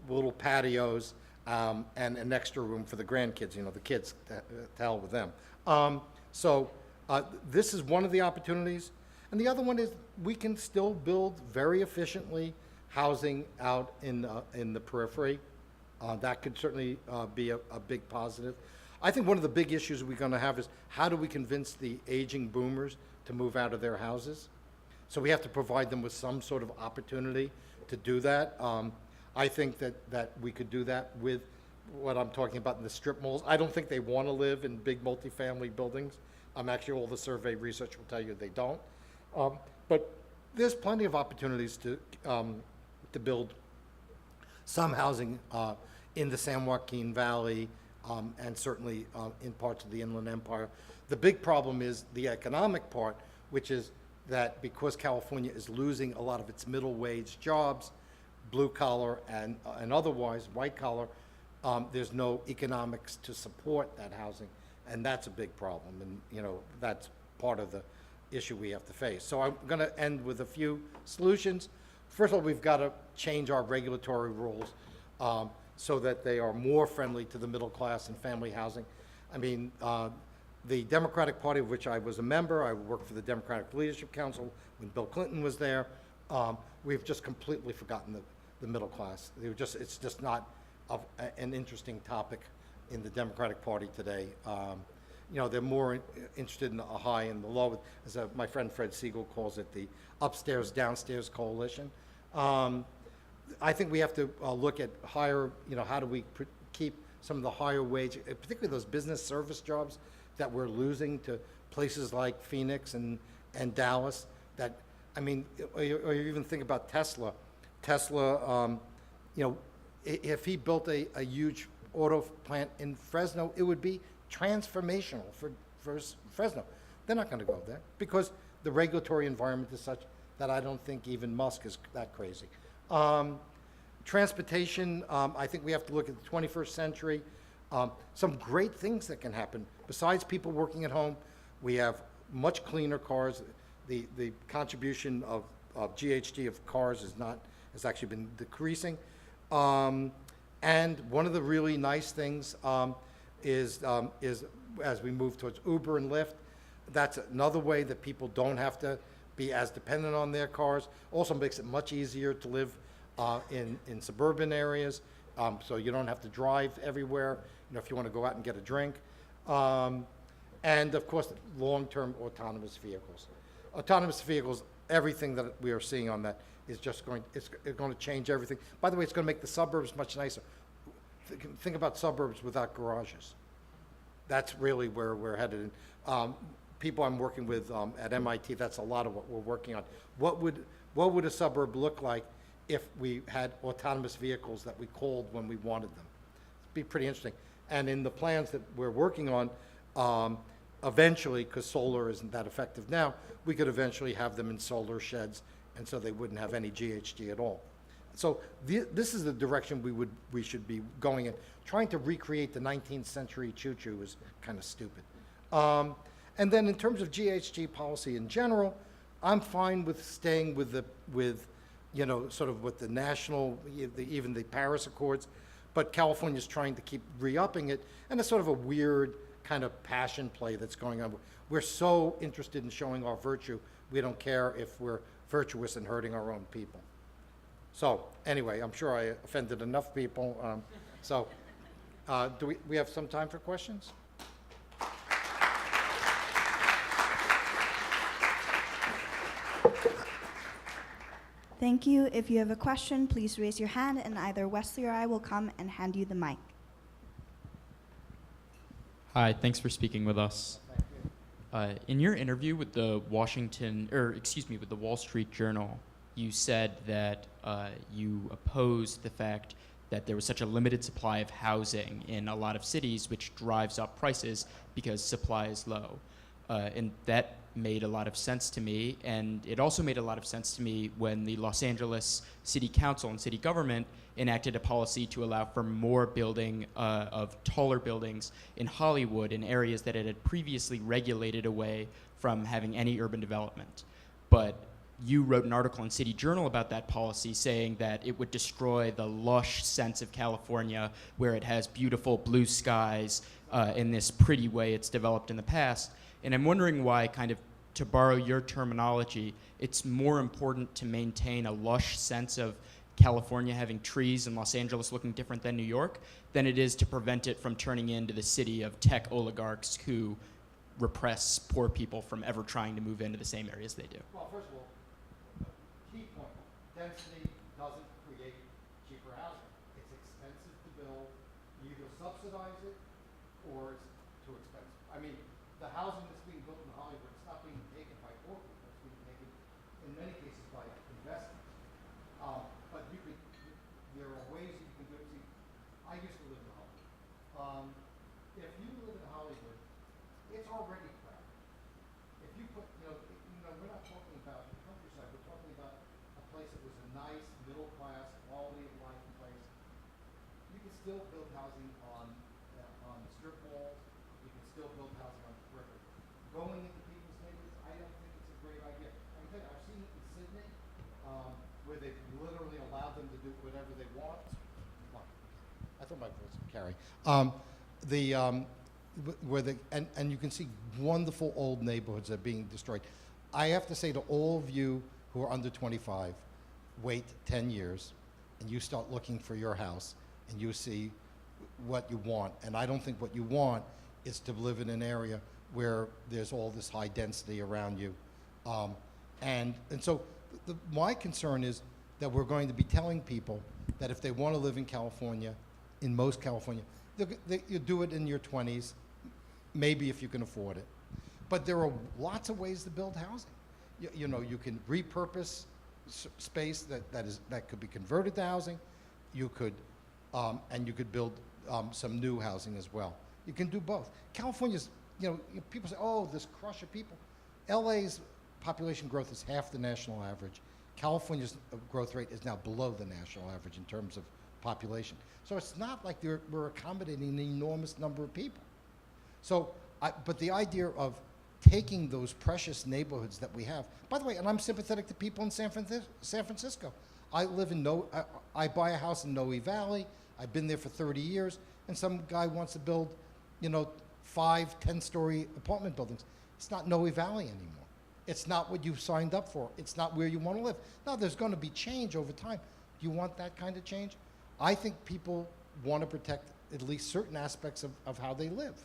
little patios and an extra room for the grandkids. The kids, to hell with them. So this is one of the opportunities, and the other one is we can still build very efficiently housing out in the periphery. That could certainly be a big positive. I think one of the big issues we're going to have is how do we convince the aging boomers to move out of their houses? So we have to provide them with some sort of opportunity to do that. I think that we could do that with what I'm talking about in the strip malls. I don't think they want to live in big multifamily buildings. Actually, all the survey research will tell you they don't. But there's plenty of opportunities to build some housing in the San Joaquin Valley, and certainly in parts of the Inland Empire. The big problem is the economic part, which is that because California is losing a lot of its middle wage jobs, blue collar and otherwise white collar, there's no economics to support that housing, and that's a big problem, and that's part of the issue we have to face. So I'm going to end with a few solutions. First of all, we've got to change our regulatory rules so that they are more friendly to the middle class and family housing. I mean, the Democratic Party, of which I was a member, I worked for the Democratic Leadership Council when Bill Clinton was there, we've just completely forgotten the middle class. It's just not an interesting topic in the Democratic Party today. They're more interested in the high and the low, as my friend Fred Siegel calls it, the upstairs, downstairs coalition. I think we have to look at higher, how do we keep some of the higher wage, particularly those business service jobs that we're losing to places like Phoenix and Dallas. Or you even think about Tesla. Tesla, if he built a huge auto plant in Fresno, it would be transformational for Fresno. They're not going to go there because the regulatory environment is such that I don't think even Musk is that crazy. Transportation, I think we have to look at the 21st century. Some great things that can happen. Besides people working at home, we have much cleaner cars. The contribution of GHG of cars has actually been decreasing. And one of the really nice things is as we move towards Uber and Lyft, that's another way that people don't have to be as dependent on their cars. Also makes it much easier to live in suburban areas, so you don't have to drive everywhere, if you want to go out and get a drink. And of course, long-term autonomous vehicles. Autonomous vehicles, everything that we are seeing on that is just going to change everything. By the way, it's going to make the suburbs much nicer. Think about suburbs without garages. That's really where we're headed. People I'm working with at MIT, that's a lot of what we're working on. What would a suburb look like if we had autonomous vehicles that we called when we wanted them? It'd be pretty interesting. And in the plans that we're working on, eventually, because solar isn't that effective now, we could eventually have them in solar sheds, and so they wouldn't have any GHG at all. So this is the direction we should be going in. Trying to recreate the 19th century choo-choo is kind of stupid. And then in terms of GHG policy in general, I'm fine with staying with sort of with the national, even the Paris Accords, but California's trying to keep re-upping it, and it's sort of a weird kind of passion play that's going on. We're so interested in showing our virtue, we don't care if we're virtuous and hurting our own people. So anyway, I'm sure I offended enough people. Do we have some time for questions? Thank you. If you have a question, please raise your hand and either Wesley or I will come and hand you the mic. Hi, thanks for speaking with us. In your interview with the with the Wall Street Journal, you said that you opposed the fact that there was such a limited supply of housing in a lot of cities, which drives up prices because supply is low. And that made a lot of sense to me, and it also made a lot of sense to me when the Los Angeles City Council and city government enacted a policy to allow for more building of taller buildings in Hollywood in areas that it had previously regulated away from having any urban development. But you wrote an article in City Journal about that policy saying that it would destroy the lush sense of California where it has beautiful blue skies in this pretty way it's developed in the past. And I'm wondering why, kind of to borrow your terminology, it's more important to maintain a lush sense of California having trees and Los Angeles looking different than New York than it is to prevent it from turning into the city of tech oligarchs who repress poor people from ever trying to move into the same areas they do. Well, first of all, key point, density doesn't create cheaper housing. It's expensive to build. You either subsidize it or it's too expensive. I mean, the housing that's being built in Hollywood, it's not being taken by poor people, it's being taken, in many cases, by investors. But there are ways that you can do it. See, I used to live in Hollywood. If you live in Hollywood, it's already crowded. If you put, we're not talking about the countryside, we're talking about a place that was a nice, middle-class, quality of life place. You can still build housing on the strip malls. You can still build housing on the periphery. Going into people's neighborhoods, I don't think it's a great idea. I can tell you, I've seen it in Sydney, where they've literally allowed them to do whatever they want. I thought my voice would carry. And you can see wonderful old neighborhoods that are being destroyed. I have to say to all of you who are under 25, wait 10 years, and you start looking for your house, and you see what you want. And I don't think what you want is to live in an area where there's all this high density around you. And so my concern is that we're going to be telling people that if they want to live in California, in most California, you do it in your 20s, maybe if you can afford it. But there are lots of ways to build housing. You can repurpose space that could be converted to housing. You could, and you could build some new housing as well. You can do both. California's, people say, oh, this crush of people. LA's population growth is half the national average. California's growth rate is now below the national average in terms of population. So it's not like we're accommodating an enormous number of people. So, but the idea of taking those precious neighborhoods that we have, by the way, and I'm sympathetic to people in San Francisco. I live in I buy a house in Noe Valley. I've been there for 30 years, and some guy wants to build, 5, 10-story apartment buildings. It's not Noe Valley anymore. It's not what you signed up for. It's not where you want to live. Now, there's going to be change over time. Do you want that kind of change? I think people want to protect at least certain aspects of how they live.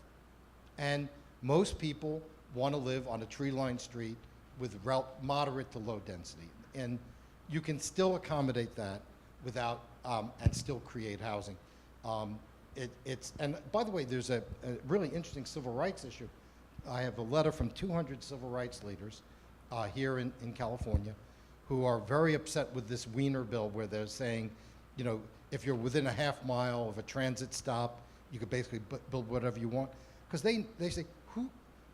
And most people want to live on a tree-lined street with moderate to low density. And you can still accommodate that without, and still create housing. And by the way, there's a really interesting civil rights issue. I have a letter from 200 civil rights leaders here in California who are very upset with this Wiener bill where they're saying, if you're within a half mile of a transit stop, you could basically build whatever you want. Because they say,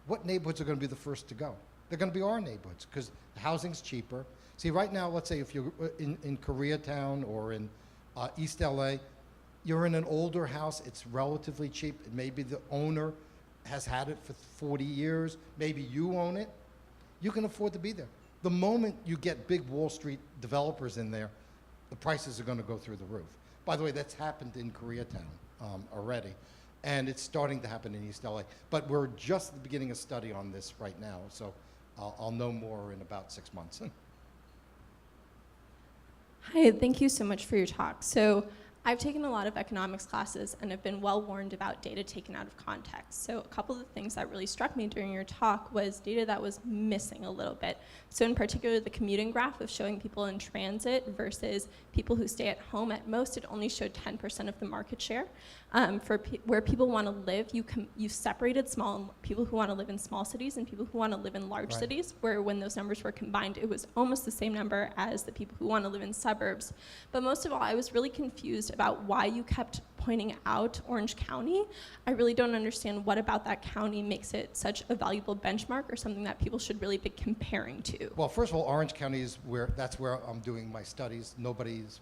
what neighborhoods are going to be the first to go? They're going to be our neighborhoods because the housing's cheaper. See, right now, let's say if you're in Koreatown or in East LA, you're in an older house, it's relatively cheap. Maybe the owner has had it for 40 years, maybe you own it, you can afford to be there. The moment you get big Wall Street developers in there, the prices are going to go through the roof. By the way, that's happened in Koreatown already, and it's starting to happen in East LA. But we're just at the beginning of study on this right now, so I'll know more in about 6 months. Hi, thank you so much for your talk. So I've taken a lot of economics classes and have been well warned about data taken out of context. So a couple of the things that really struck me during your talk was data that was missing a little bit. So in particular, the commuting graph of showing people in transit versus people who stay at home. At most, it only showed 10% of the market share. Where people want to live, you separated people who want to live in small cities and people who want to live in large cities, where when those numbers were combined, it was almost the same number as the people who want to live in suburbs. But most of all, I was really confused about why you kept pointing out Orange County. I really don't understand what about that county makes it such a valuable benchmark or something that people should really be comparing to. Well, first of all, Orange County is that's where I'm doing my studies. Nobody's,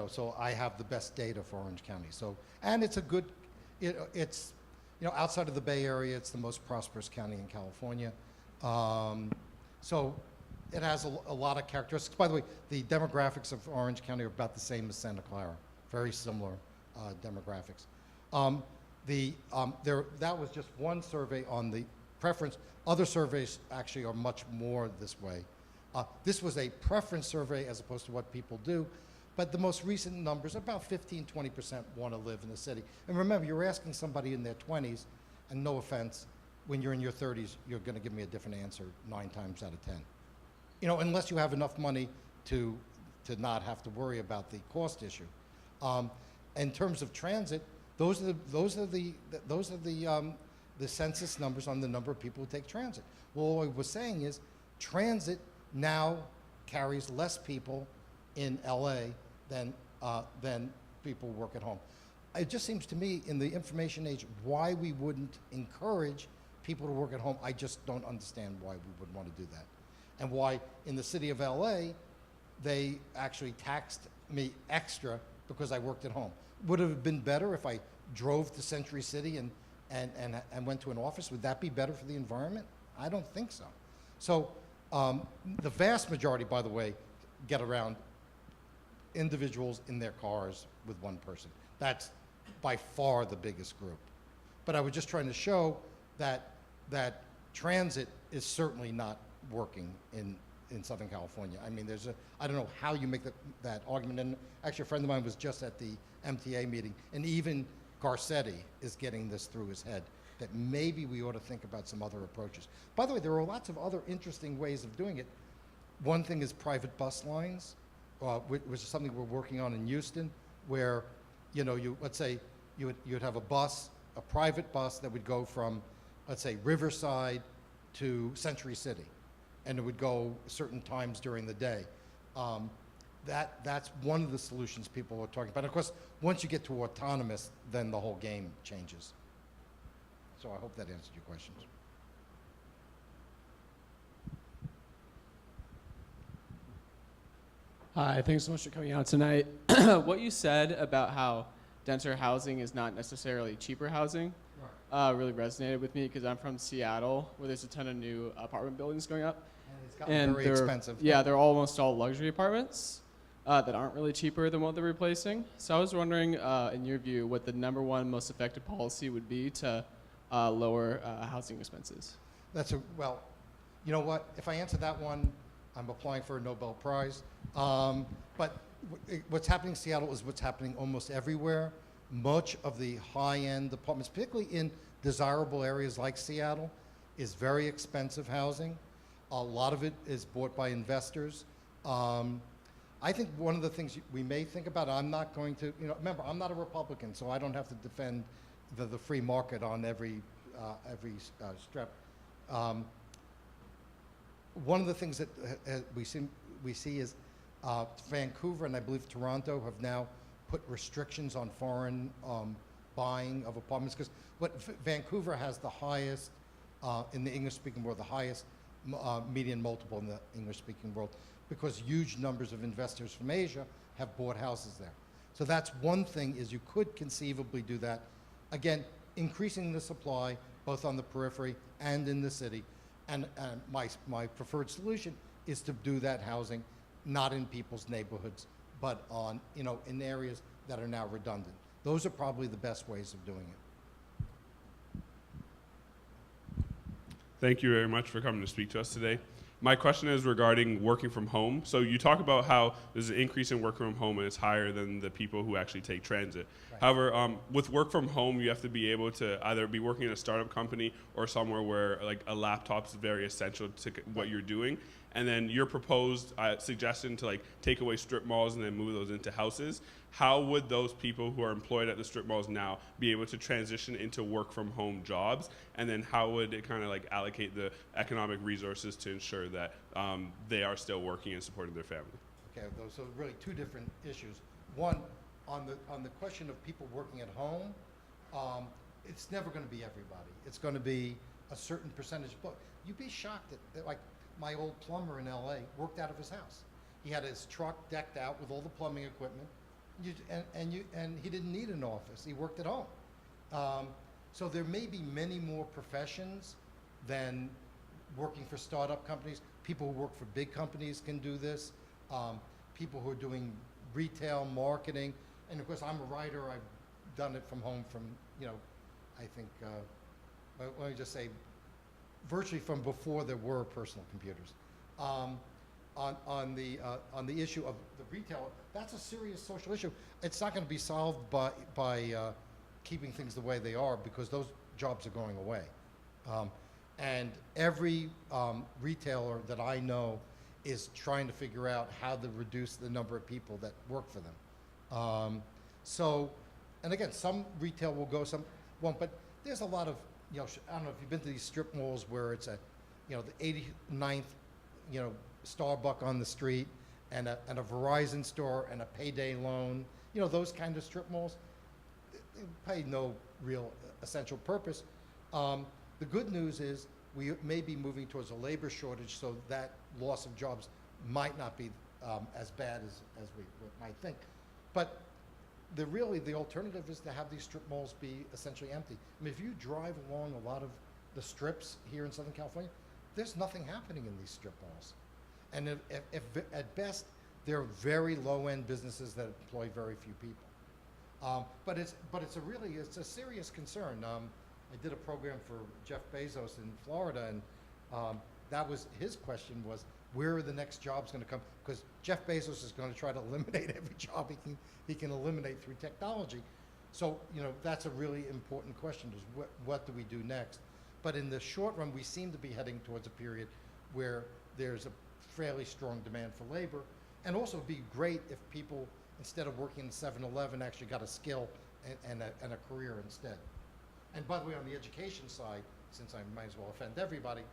so I have the best data for Orange County. So, and it's a good, it's, outside of the Bay Area, it's the most prosperous county in California. So it has a lot of characteristics. By the way, the demographics of Orange County are about the same as Santa Clara, very similar demographics. That was just one survey on the preference. Other surveys actually are much more this way. This was a preference survey as opposed to what people do, but the most recent numbers, about 15–20% want to live in the city. And remember, you're asking somebody in their 20s, and no offense, when you're in your 30s, you're going to give me a different answer 9 times out of 10. Unless you have enough money to not have to worry about the cost issue. In terms of transit, those are the census numbers on the number of people who take transit. Well, what I was saying is, transit now carries less people in LA than people who work at home. It just seems to me, in the information age, why we wouldn't encourage people to work at home. I just don't understand why we would want to do that, and why in the city of LA they actually taxed me extra because I worked at home. Would it have been better if I drove to Century City and went to an office? Would that be better for the environment? I don't think so. So the vast majority, by the way, get around individuals in their cars with one person. That's by far the biggest group. But I was just trying to show that transit is certainly not working in Southern California. I mean, I don't know how you make that argument. And actually, a friend of mine was just at the MTA meeting, and even Garcetti is getting this through his head, that maybe we ought to think about some other approaches. By the way, there are lots of other interesting ways of doing it. One thing is private bus lines, which is something we're working on in Houston, where, let's say you'd have a private bus that would go from, let's say, Riverside to Century City, and it would go certain times during the day. That's one of the solutions people are talking about. Of course, once you get to autonomous, then the whole game changes. So I hope that answered your questions. Hi, thanks so much for coming out tonight. What you said about how denser housing is not necessarily cheaper housing really resonated with me, because I'm from Seattle, where there's a ton of new apartment buildings going up. And it's gotten very expensive. Yeah, they're almost all luxury apartments that aren't really cheaper than what they're replacing. So I was wondering, in your view, what the #1 most effective policy would be to lower housing expenses. Well, you know what? If I answer that one, I'm applying for a Nobel Prize. But what's happening in Seattle is what's happening almost everywhere. Much of the high-end apartments, particularly in desirable areas like Seattle, is very expensive housing. A lot of it is bought by investors. I think one of the things we may think about, I'm not going to, remember, I'm not a Republican, so I don't have to defend the free market on every strep. One of the things that we see is Vancouver and I believe Toronto have now put restrictions on foreign buying of apartments, because Vancouver has the highest, in the English-speaking world, the highest median multiple in the English-speaking world, because huge numbers of investors from Asia have bought houses there. So that's one thing, is you could conceivably do that. Again, increasing the supply, both on the periphery and in the city. And my preferred solution is to do that housing not in people's neighborhoods, but on, in areas that are now redundant. Those are probably the best ways of doing it. Thank you very much for coming to speak to us today. My question is regarding working from home. So you talk about how there's an increase in working from home and it's higher than the people who actually take transit. Right. However, with work from home, you have to be able to either be working in a startup company or somewhere where like a laptop is very essential to what you're doing. And then your proposed suggestion to like take away strip malls and then move those into houses, how would those people who are employed at the strip malls now be able to transition into work from home jobs? And then how would it kind of like allocate the economic resources to ensure that they are still working and supporting their family? Okay, those are really two different issues. One, on the question of people working at home, it's never going to be everybody. It's going to be a certain percentage. But you'd be shocked that like, my old plumber in LA worked out of his house. He had his truck decked out with all the plumbing equipment, and he didn't need an office. He worked at home. So there may be many more professions than working for startup companies. People who work for big companies can do this. People who are doing retail marketing, and of course I'm a writer. I've done it from home from I think let me just say, virtually from before there were personal computers. On the issue of the retail, that's a serious social issue. It's not going to be solved by keeping things the way they are, because those jobs are going away. And every retailer that I know is trying to figure out how to reduce the number of people that work for them. And again, some retail will go, some won't, but there's a lot of, I don't know if you've been to these strip malls where it's the 89th, Starbucks on the street, and a Verizon store and a payday loan, those kind of strip malls, they pay no real essential purpose. The good news is we may be moving towards a labor shortage, so that loss of jobs might not be as bad as we might think. But the alternative is to have these strip malls be essentially empty. I mean, if you drive along a lot of the strips here in Southern California, there's nothing happening in these strip malls. And if at best, they're very low-end businesses that employ very few people. But it's a serious concern. I did a program for Jeff Bezos in Florida, and that was his question was, where are the next jobs going to come? Because Jeff Bezos is going to try to eliminate every job he can eliminate through technology. So that's a really important question: is what do we do next? But in the short run, we seem to be heading towards a period where there's a fairly strong demand for labor, and also it'd be great if people, instead of working in 7-Eleven, actually got a skill and a career instead. And by the way, on the education side, since I might as well offend everybody,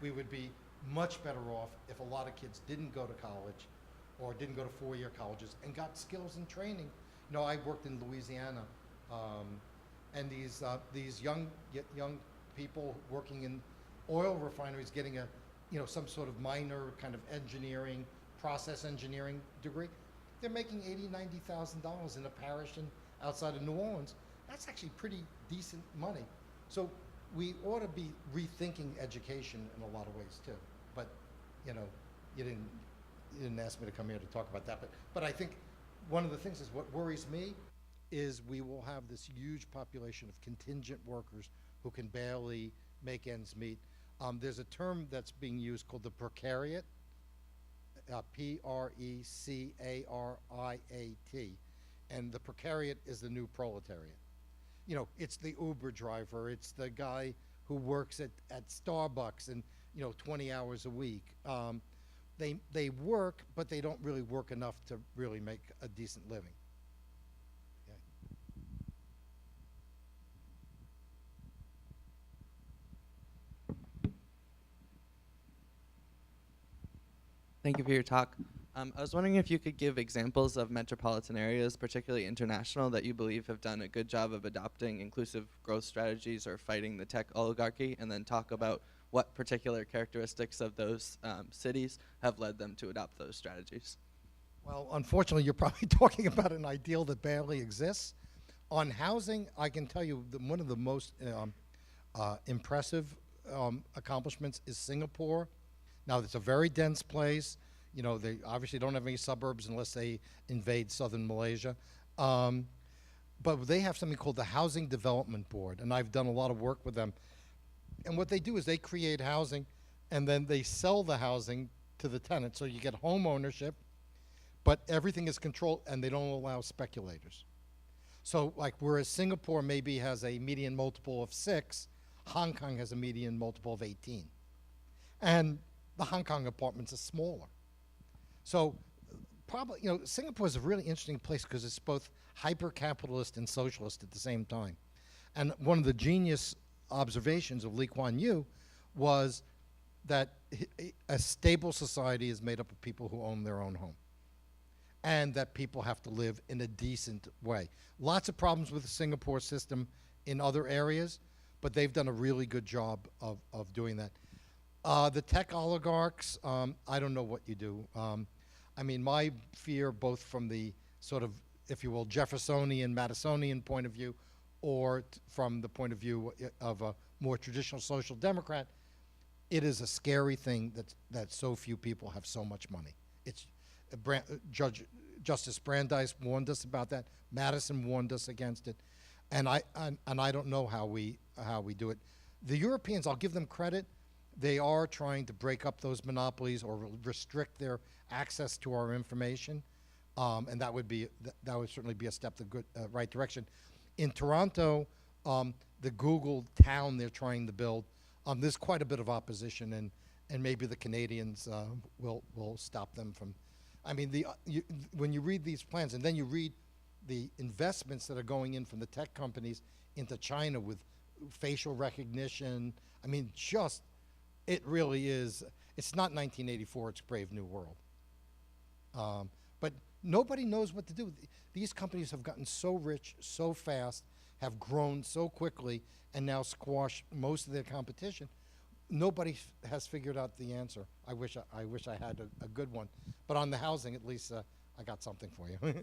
we would be much better off if a lot of kids didn't go to college or didn't go to four-year colleges and got skills and training. I worked in Louisiana, and these young people working in oil refineries getting some sort of minor kind of engineering, process engineering degree, they're making $80,000-$90,000 in a parish outside of New Orleans. That's actually pretty decent money. So we ought to be rethinking education in a lot of ways too. But you didn't ask me to come here to talk about that. But I think one of the things is what worries me is we will have this huge population of contingent workers who can barely make ends meet. There's a term that's being used called the precariat, Precariat, and the precariat is the new proletariat. It's the Uber driver, it's the guy who works at Starbucks and 20 hours a week. They work, but they don't really work enough to really make a decent living. Thank you for your talk. I was wondering if you could give examples of metropolitan areas, particularly international, that you believe have done a good job of adopting inclusive growth strategies or fighting the tech oligarchy, and then talk about what particular characteristics of those cities have led them to adopt those strategies. Well, unfortunately, you're probably talking about an ideal that barely exists. On housing, I can tell you that one of the most impressive accomplishments is Singapore. Now, it's a very dense place. You know, they obviously don't have any suburbs unless they invade southern Malaysia. But they have something called the Housing Development Board, and I've done a lot of work with them. And what they do is they create housing, and then they sell the housing to the tenant. So you get home ownership, but everything is controlled, and they don't allow speculators. So, like, whereas Singapore maybe has a median multiple of 6, Hong Kong has a median multiple of 18. And the Hong Kong apartments are smaller. So, probably, you know, Singapore is a really interesting place because it's both hyper-capitalist and socialist at the same time. And one of the genius observations of Lee Kuan Yew was that a stable society is made up of people who own their own home, and that people have to live in a decent way. Lots of problems with the Singapore system in other areas, but they've done a really good job of doing that. The tech oligarchs, I don't know what you do. I mean, my fear, both from the sort of, if you will, Jeffersonian, Madisonian point of view, or from the point of view of a more traditional social democrat, it is a scary thing that so few people have so much money. It's Justice Brandeis warned us about that. Madison warned us against it, and I don't know how we do it. The Europeans, I'll give them credit. They are trying to break up those monopolies or restrict their access to our information, and that would certainly be a step in the right direction. In Toronto, the Google town they're trying to build, there's quite a bit of opposition, and maybe the Canadians will stop them from. I mean, when you read these plans, and then you read the investments that are going in from the tech companies into China with facial recognition, I mean, it really is. It's not 1984. It's Brave New World. But nobody knows what to do. These companies have gotten so rich so fast, have grown so quickly, and now squash most of their competition. Nobody has figured out the answer. I wish I had a good one. But on the housing, at least I got something for you. Right.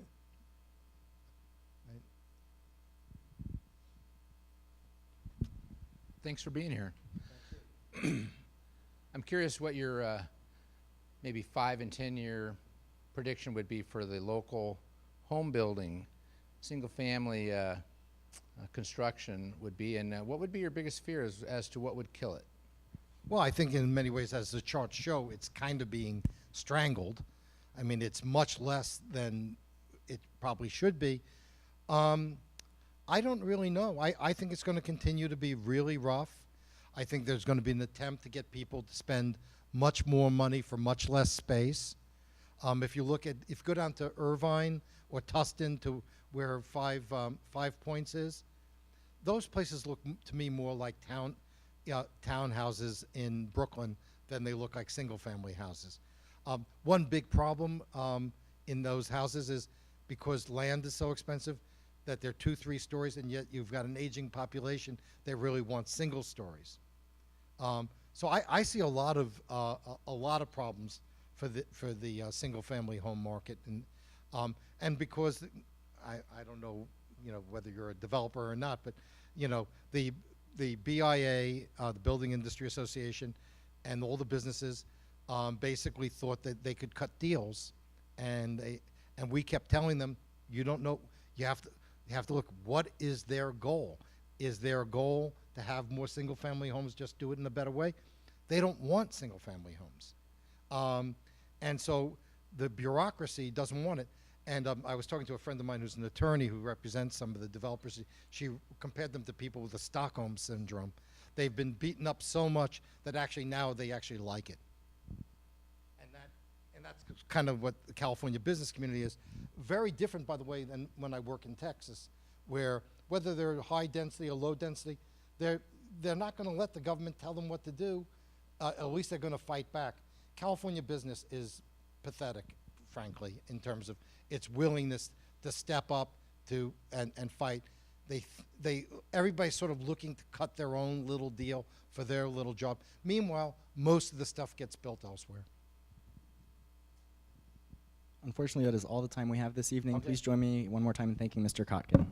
Thanks for being here. I'm curious what your maybe 5 and 10 year prediction would be for the local home building, single family construction would be, and what would be your biggest fear as to what would kill it? Well, I think in many ways, as the charts show, it's kind of being strangled. I mean, it's much less than it probably should be. I don't really know. I think it's going to continue to be really rough. I think there's going to be an attempt to get people to spend much more money for much less space. If you go down to Irvine or Tustin, to where Five Points is, those places look to me more like townhouses in Brooklyn than they look like single-family houses. One big problem in those houses is because land is so expensive that they're 2-3 stories, and yet you've got an aging population that really wants single stories. So I see a lot of problems for the single-family home market, and because I don't know, whether you're a developer or not, but the BIA, the Building Industry Association, and all the businesses basically thought that they could cut deals, and we kept telling them, you don't know, you have to look, what is their goal? Is their goal to have more single-family homes, just do it in a better way? They don't want single-family homes. And so the bureaucracy doesn't want it. And I was talking to a friend of mine who's an attorney who represents some of the developers. She compared them to people with the Stockholm syndrome. They've been beaten up so much that actually now they actually like it. And that's kind of what the California business community is. Very different, by the way, than when I work in Texas, where whether they're high density or low density, they're not going to let the government tell them what to do. At least they're going to fight back. California business is pathetic, frankly, in terms of its willingness to step up and fight. Everybody's sort of looking to cut their own little deal for their little job. Meanwhile, most of the stuff gets built elsewhere. Unfortunately, that is all the time we have this evening. Okay. Please join me one more time in thanking Mr. Kotkin.